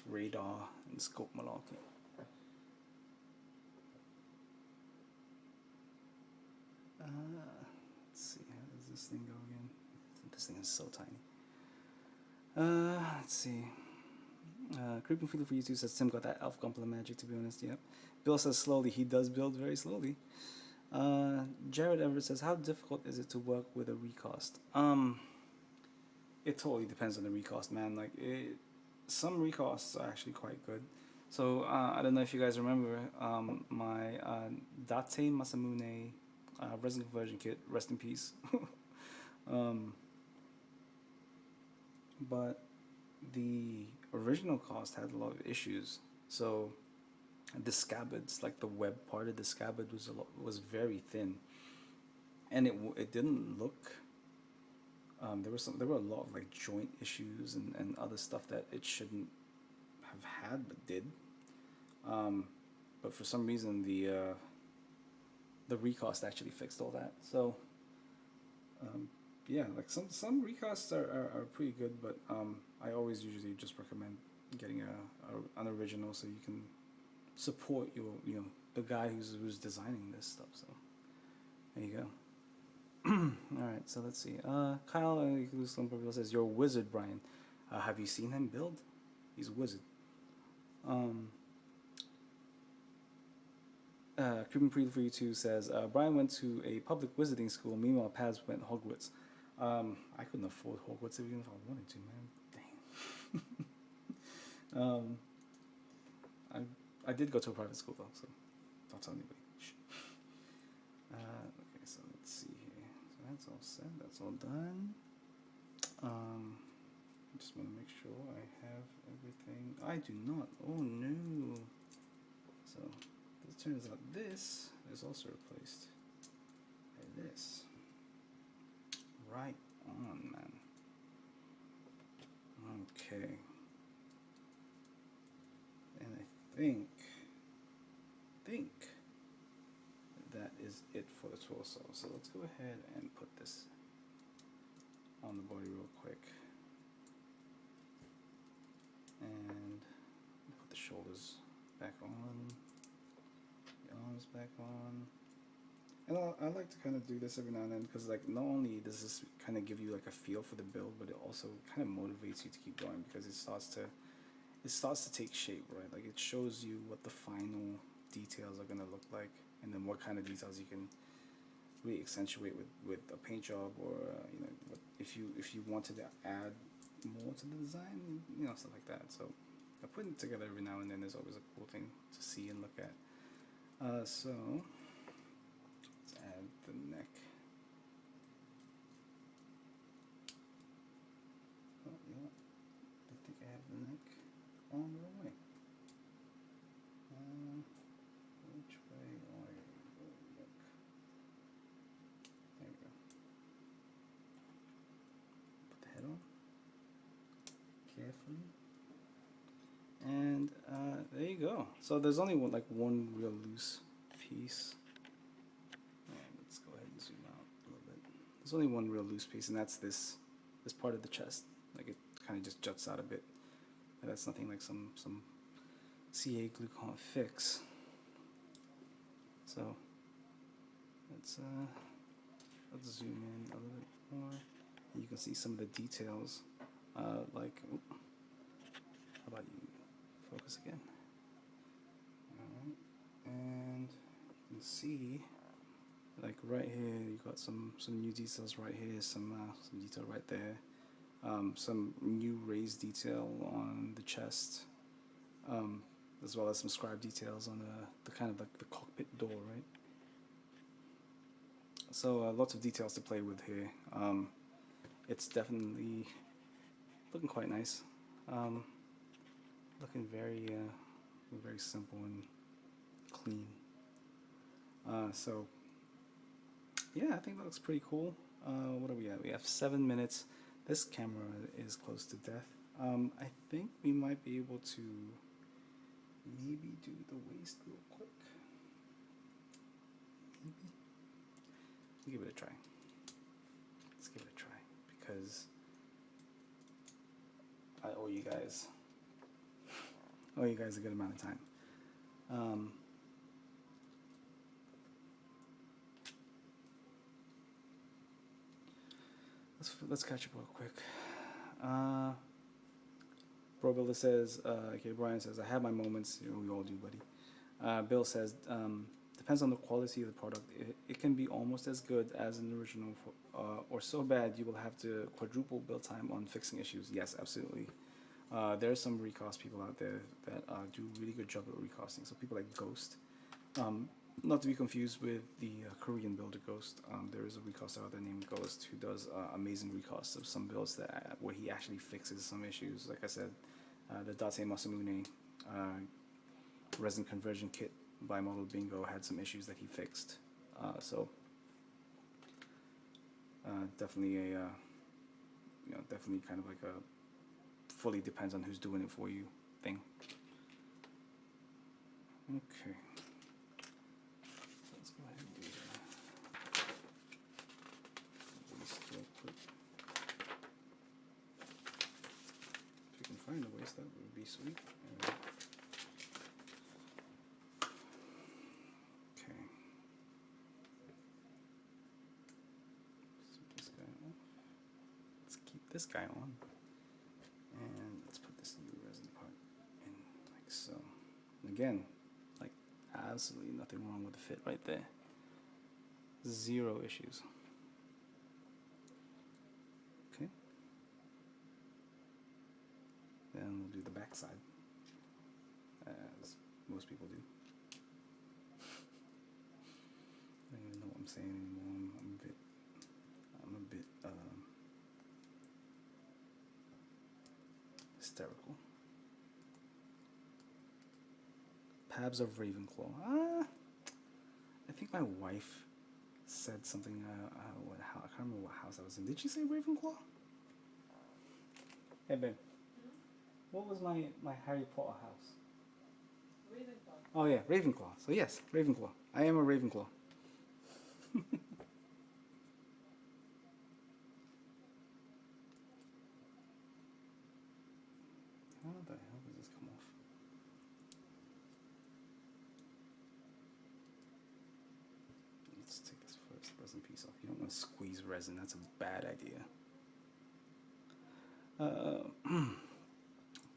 radar and scope malarkey. Let's see, how does this thing go again? This thing is so tiny. Let's see. Creeping Feeling for YouTube says Tim got that elf compliment magic, to be honest. Yep. Bill says slowly. He does build very slowly. Jared Everett says, how difficult is it to work with a recast? It totally depends on the recast, man. Like, some recasts are actually quite good. So, I don't know if you guys remember my Date Masamune Resin conversion kit. Rest in peace. But the original cast had a lot of issues. So the scabbards, like the web part of the scabbard, was very thin, and it didn't look. There were a lot of like joint issues and other stuff that it shouldn't have had but did. But for some reason the recast actually fixed all that. So yeah, like some recasts are pretty good, but I always usually just recommend getting an original so you can support the guy who's designing this stuff. So there you go. All right, so let's see. Kyle says, "You're a wizard, Brian. Have you seen him build? He's a wizard." Creeping Pretty for You Too says, Brian went to a public wizarding school. Meanwhile, PABZ went Hogwarts. I couldn't afford Hogwarts even if I wanted to, man. Dang. I did go to a private school though, so don't tell anybody. Okay, so let's see here. So that's all set. That's all done. I just want to make sure I have everything. I do not. Oh no. So it turns out this is also replaced by this. Right on, man. Okay. And I think that is it for the torso. So let's go ahead and put this on the body real quick. And put the shoulders back on, the arms back on. And I like to kind of do this every now and then because like not only does this kind of give you like a feel for the build, but it also kind of motivates you to keep going because it starts to take shape, right? Like it shows you what the final details are gonna look like, and then what kind of details you can really accentuate with a paint job, or if you wanted to add more to the design, stuff like that. So putting it together every now and then is always a cool thing to see and look at. So let's add the neck. Oh, yeah, I think I have the neck on the wrong way. Which way are you? Look. There we go. Put the head on carefully. And there you go. So there's only one real loose piece. And let's go ahead and zoom out a little bit. There's only one real loose piece, and that's this part of the chest. Like it kind of just juts out a bit. But that's nothing like some CA glue can't fix. So let's zoom in a little bit more. You can see some of the details. Like, how about you focus again? Alright, and you can see, like right here, you got some new details right here, some detail right there, some new raised detail on the chest, as well as some scribe details on the kind of like the cockpit door, right? So lots of details to play with here. It's definitely looking quite nice. Looking very simple and clean. So yeah, I think that looks pretty cool. What are we at? We have 7 minutes. This camera is close to death. I think we might be able to maybe do the waist real quick. Maybe. Let's give it a try. Let's give it a try because I owe you guys a good amount of time. Let's catch up real quick. Bro Builder says, okay, Brian says, I have my moments. You know, we all do, buddy. Bill says, depends on the quality of the product. It can be almost as good as an original, or so bad you will have to quadruple build time on fixing issues. Yes, absolutely. There are some recast people out there that do a really good job at recasting. So people like Ghost. Not to be confused with the Korean builder Ghost. There is a recaster out there named Ghost who does amazing recasts of some builds that where he actually fixes some issues. Like I said, the Date Masamune resin conversion kit by Model Bingo had some issues that he fixed. So definitely definitely kind of like a fully depends on who's doing it for you thing. Okay. Let's go ahead and do waist real quick. If you can find the waist, that would be sweet. Okay. Let's this guy off. Let's keep this guy on. And let's put this new resin part in like so. And again, like absolutely nothing wrong with the fit right there. 0 issues. Okay. Then we'll do the back side, as most people do. I don't even know what I'm saying anymore. I'm a bit hysterical. PABZ of Ravenclaw. I think my wife said something. I can't remember what house I was in. Did she say Ravenclaw? Hey, babe. What was my Harry Potter house? Ravenclaw. Oh yeah, Ravenclaw. So yes, Ravenclaw. I am a Ravenclaw. How the hell does this come off? Let's take this first resin piece off. You don't want to squeeze resin. That's a bad idea.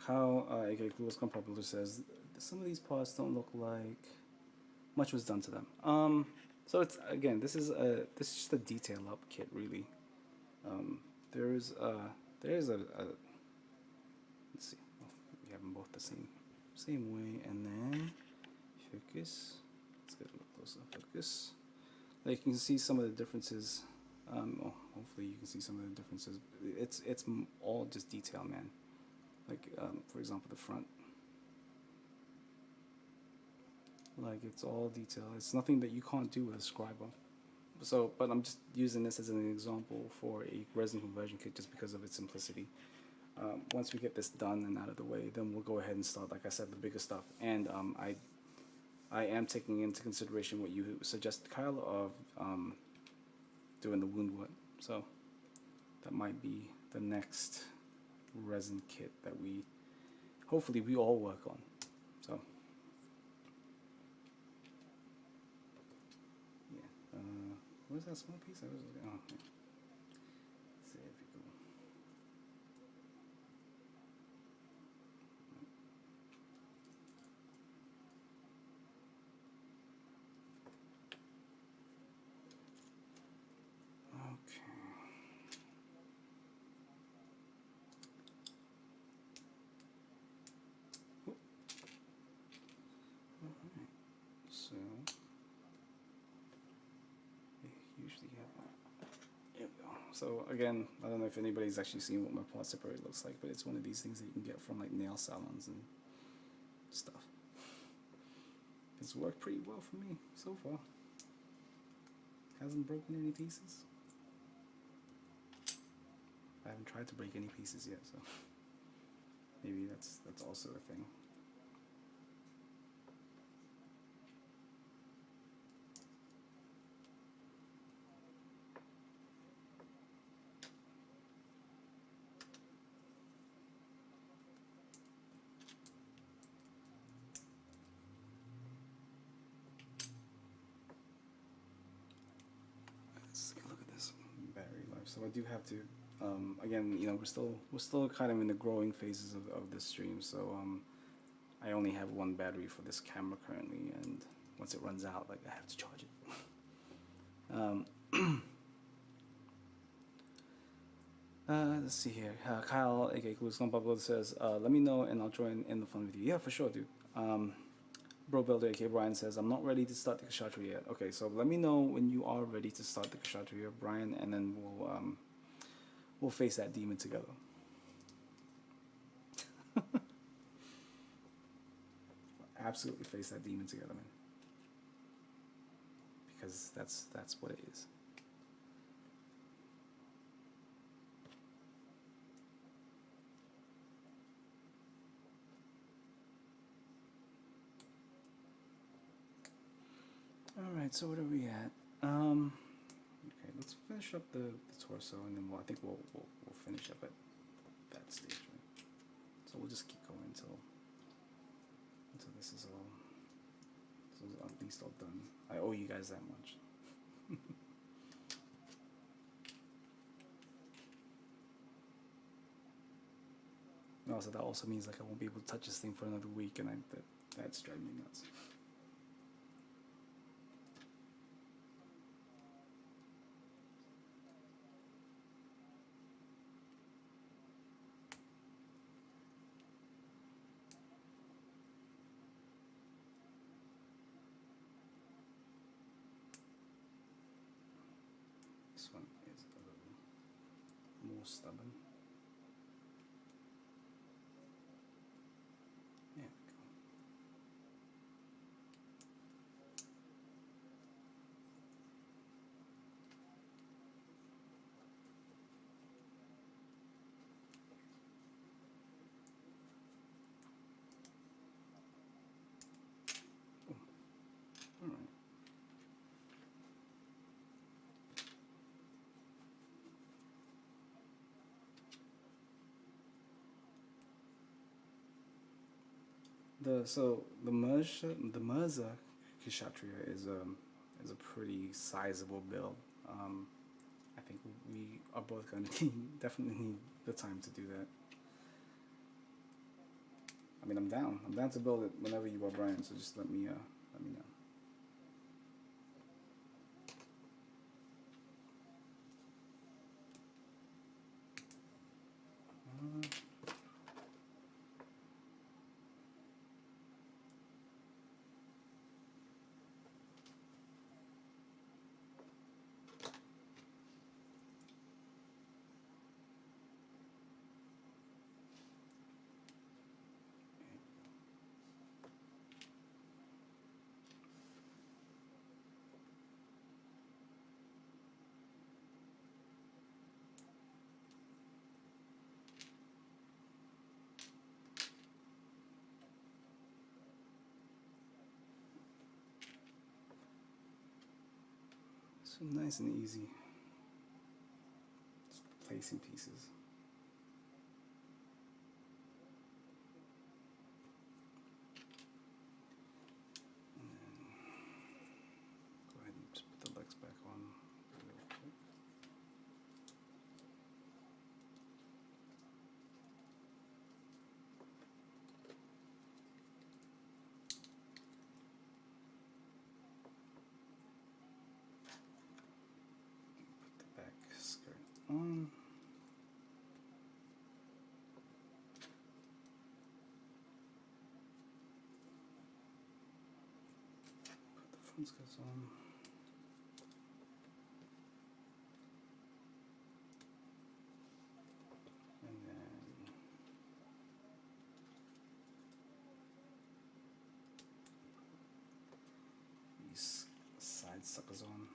Kyle, aka Clueless Popular, says some of these parts don't look like much was done to them. So it's again, this is just a detail up kit, really. There is a let's see. Oh, we have them both the same way, and then focus. Let's get a little closer. Focus. Like you can see some of the differences. Hopefully you can see some of the differences. It's all just detail, man. Like for example, the front. Like it's all detail. It's nothing that you can't do with a scriber. So, but I'm just using this as an example for a resin conversion kit just because of its simplicity. Once we get this done and out of the way, then we'll go ahead and start, like I said, the bigger stuff. And I am taking into consideration what you suggested, Kyle, of doing the wound work. So that might be the next resin kit that hopefully we all work on. So yeah, where's that small piece? Oh, yeah. Let's see if we go. Okay. Alright, so they usually have. There we go. So again, I don't know if anybody's actually seen what my part separator looks like, but it's one of these things that you can get from like nail salons and stuff. It's worked pretty well for me so far. Hasn't broken any pieces. I haven't tried to break any pieces yet, so maybe that's also a thing. Let's take a look at this battery life. So I do have to, again, you know, we're still kind of in the growing phases of this stream. So I only have one battery for this camera currently, and once it runs out, like I have to charge it. Let's see here. Kyle, aka Gluscon Pablo, says, "Let me know and I'll join in the fun with you." Yeah, for sure, dude. Bro Builder, aka Brian, says, "I'm not ready to start the Kshatriya yet." Okay, so let me know when you are ready to start the Kshatriya, Brian, and then we'll face that demon together. Absolutely face that demon together, man. Because that's what it is. All right, so what are we at? Okay, let's finish up the torso, and then I think we'll finish up at that stage, right? So we'll just keep going until this is at least all done. I owe you guys that much. No, so that also means like I won't be able to touch this thing for another week, and that's driving me nuts. This one is a little more stubborn. There we go. All right. The Mirza Kshatriya is a pretty sizable build. I think we are both going to definitely need the time to do that. I mean, I'm down. I'm down to build it whenever you are, Brian. So just let me know. So nice and easy. Just placing pieces. And then go ahead and just put the legs back on real quick. Put the back skirt on. Put the front skirts on. And then these side suckers on.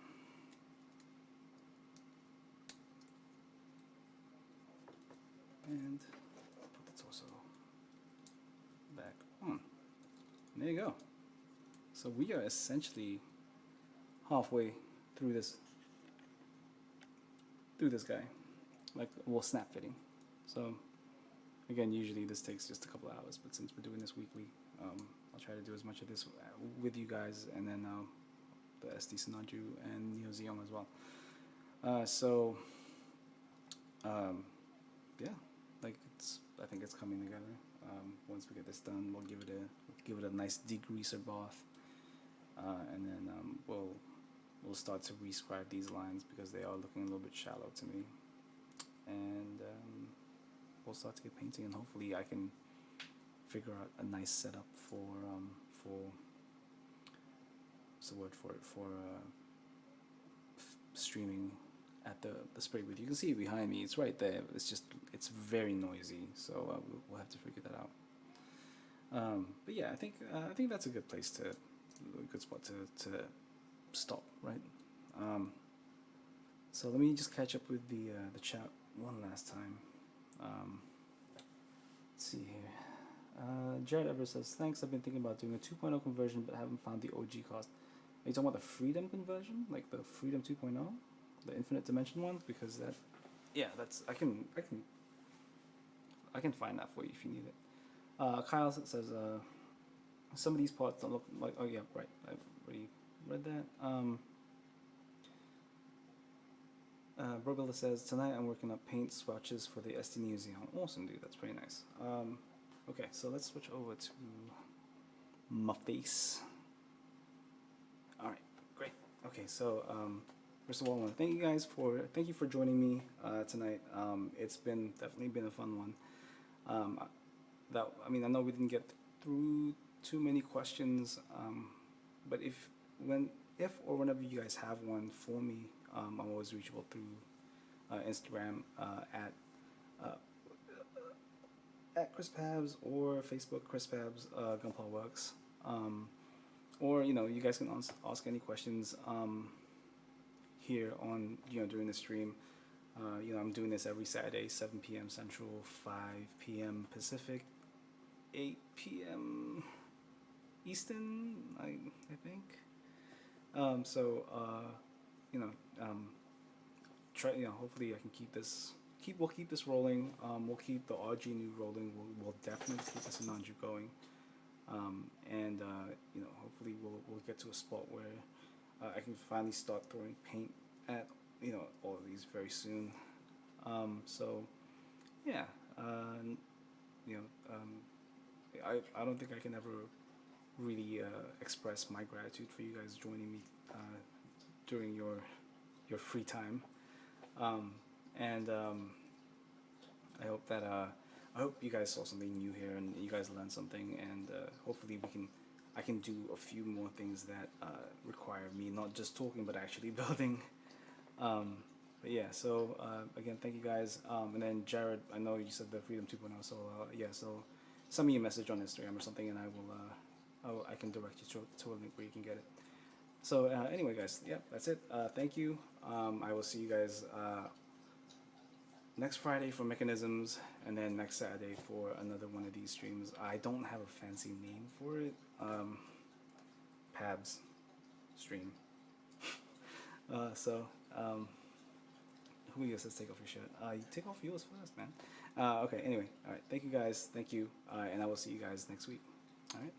And put the torso back on. And there you go. So we are essentially halfway through this guy, like, well, snap fitting. So again, usually this takes just a couple of hours, but since we're doing this weekly, I'll try to do as much of this with you guys, and then the SD Sinanju and Zeong as well. Yeah, like I think it's coming together. Once we get this done, we'll give it a nice degreaser bath, and then we'll start to rescribe these lines because they are looking a little bit shallow to me, and we'll start to get painting, and hopefully I can figure out a nice setup for what's the word for it, for streaming at the spray booth. You can see it behind me, it's right there. It's very noisy, so we'll have to figure that out. But yeah, I think that's a good spot to stop, right? So let me just catch up with the chat one last time. Let's see here. Jared Ever says, thanks, I've been thinking about doing a 2.0 conversion but haven't found the OG cost. Are you talking about the Freedom conversion? Like the Freedom 2.0? The infinite dimension ones? Because that's I can find that for you if you need it. Kyle says, some of these parts don't look like, oh yeah, right, I've already read that. Brobuilder says, tonight I'm working up paint swatches for the SD Museum. Awesome, dude, that's pretty nice. Okay, so let's switch over to my face. Alright, great. Okay, so first of all, I want to thank you for joining me tonight. It's definitely been a fun one. I know we didn't get through too many questions, but if or whenever you guys have one for me, I'm always reachable through Instagram at Chris PABZ, or Facebook Chris PABZ Gunpla Works, or you guys can ask any questions here on during the stream. I'm doing this every Saturday, 7 p.m. Central, 5 p.m. Pacific, 8 p.m. Eastern, I think. Hopefully I can we'll keep this rolling. We'll keep the RG new rolling. We'll definitely keep the Sinanju going. Hopefully we'll get to a spot where I can finally start throwing paint at all of these very soon. I don't think I can ever really express my gratitude for you guys joining me during your free time. I hope you guys saw something new here and you guys learned something, and hopefully I can do a few more things that require me not just talking but actually building. Again, thank you guys. And then Jared, I know you said the Freedom 2.0, so send me a message on Instagram or something, and I can direct you to a link where you can get it. So anyway, guys, yeah, that's it. Thank you. I will see you guys next Friday for Mechanisms, and then next Saturday for another one of these streams. I don't have a fancy name for it. PABZ stream. Who gets to take off your shirt? You take off yours first, man. Okay. Anyway, all right. Thank you guys. Thank you, and I will see you guys next week. All right.